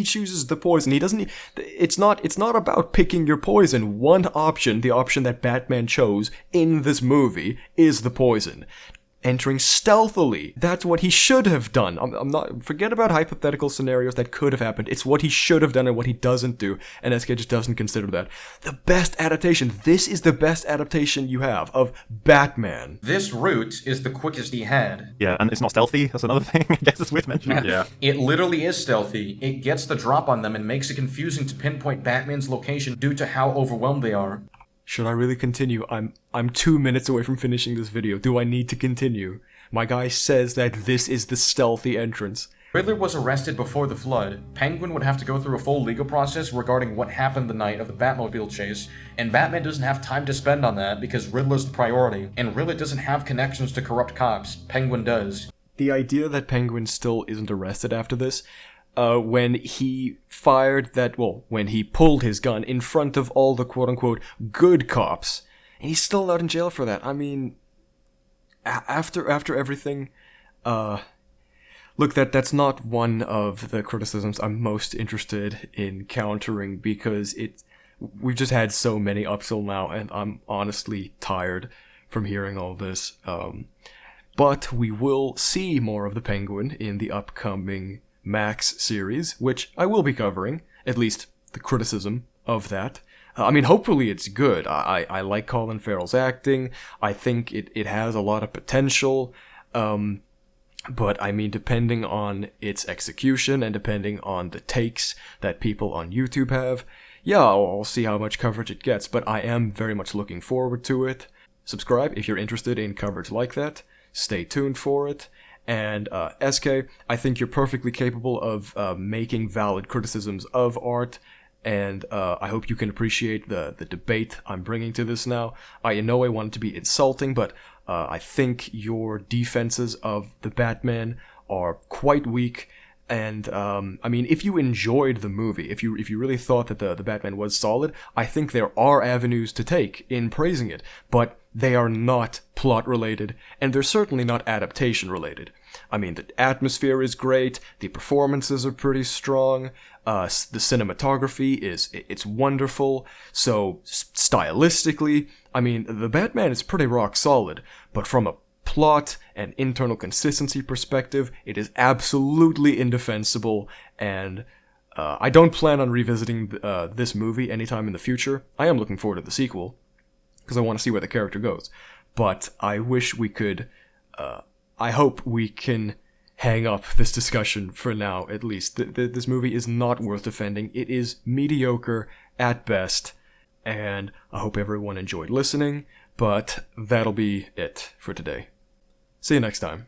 Speaker 1: chooses the poison. He doesn't. It's not about picking your poison. One option, the option that Batman chose in this movie, is the poison. Entering stealthily. That's what he should have done. I'm not. Forget about hypothetical scenarios that could have happened. It's what he should have done and what he doesn't do. And SK just doesn't consider that. The best adaptation. This is the best adaptation you have of Batman.
Speaker 2: This route is the quickest he had.
Speaker 6: Yeah, and it's not stealthy. That's another thing. I guess it's worth mentioning.
Speaker 12: Yeah.
Speaker 2: It literally is stealthy. It gets the drop on them and makes it confusing to pinpoint Batman's location due to how overwhelmed they are.
Speaker 1: Should I really continue? I'm 2 minutes away from finishing this video. Do I need to continue? My guy says that this is the stealthy entrance.
Speaker 2: Riddler was arrested before the flood. Penguin would have to go through a full legal process regarding what happened the night of the Batmobile chase, and Batman doesn't have time to spend on that because Riddler's the priority, and Riddler doesn't have connections to corrupt cops. Penguin does.
Speaker 1: The idea that Penguin still isn't arrested after this, when he when he pulled his gun in front of all the quote-unquote good cops, and he's still not in jail for that. I mean, after everything, look, that's not one of the criticisms I'm most interested in countering, because we've just had so many up till now, and I'm honestly tired from hearing all this. But we will see more of the Penguin in the upcoming Max series, which I will be covering, at least the criticism of that. I mean, hopefully it's good. I like Colin Farrell's acting. I think it has a lot of potential. But I mean, depending on its execution and depending on the takes that people on YouTube have, yeah, I'll see how much coverage it gets, but I am very much looking forward to it. Subscribe if you're interested in coverage like that. Stay tuned for it. And SK, I think you're perfectly capable of making valid criticisms of art, and I hope you can appreciate the debate I'm bringing to this now. I know I want it to be insulting, but I think your defenses of the Batman are quite weak. And I mean, if you enjoyed the movie, if you really thought that the Batman was solid, I think there are avenues to take in praising it, but they are not plot related, and they're certainly not adaptation related. I mean, the atmosphere is great, the performances are pretty strong, the cinematography it's wonderful. So stylistically, I mean, the Batman is pretty rock solid, but from a plot and internal consistency perspective, it is absolutely indefensible, and I don't plan on revisiting this movie anytime in the future. I am looking forward to the sequel, because I want to see where the character goes, but I wish we could, I hope we can hang up this discussion for now, at least. This movie is not worth defending. It is mediocre at best, and I hope everyone enjoyed listening, but that'll be it for today. See you next time.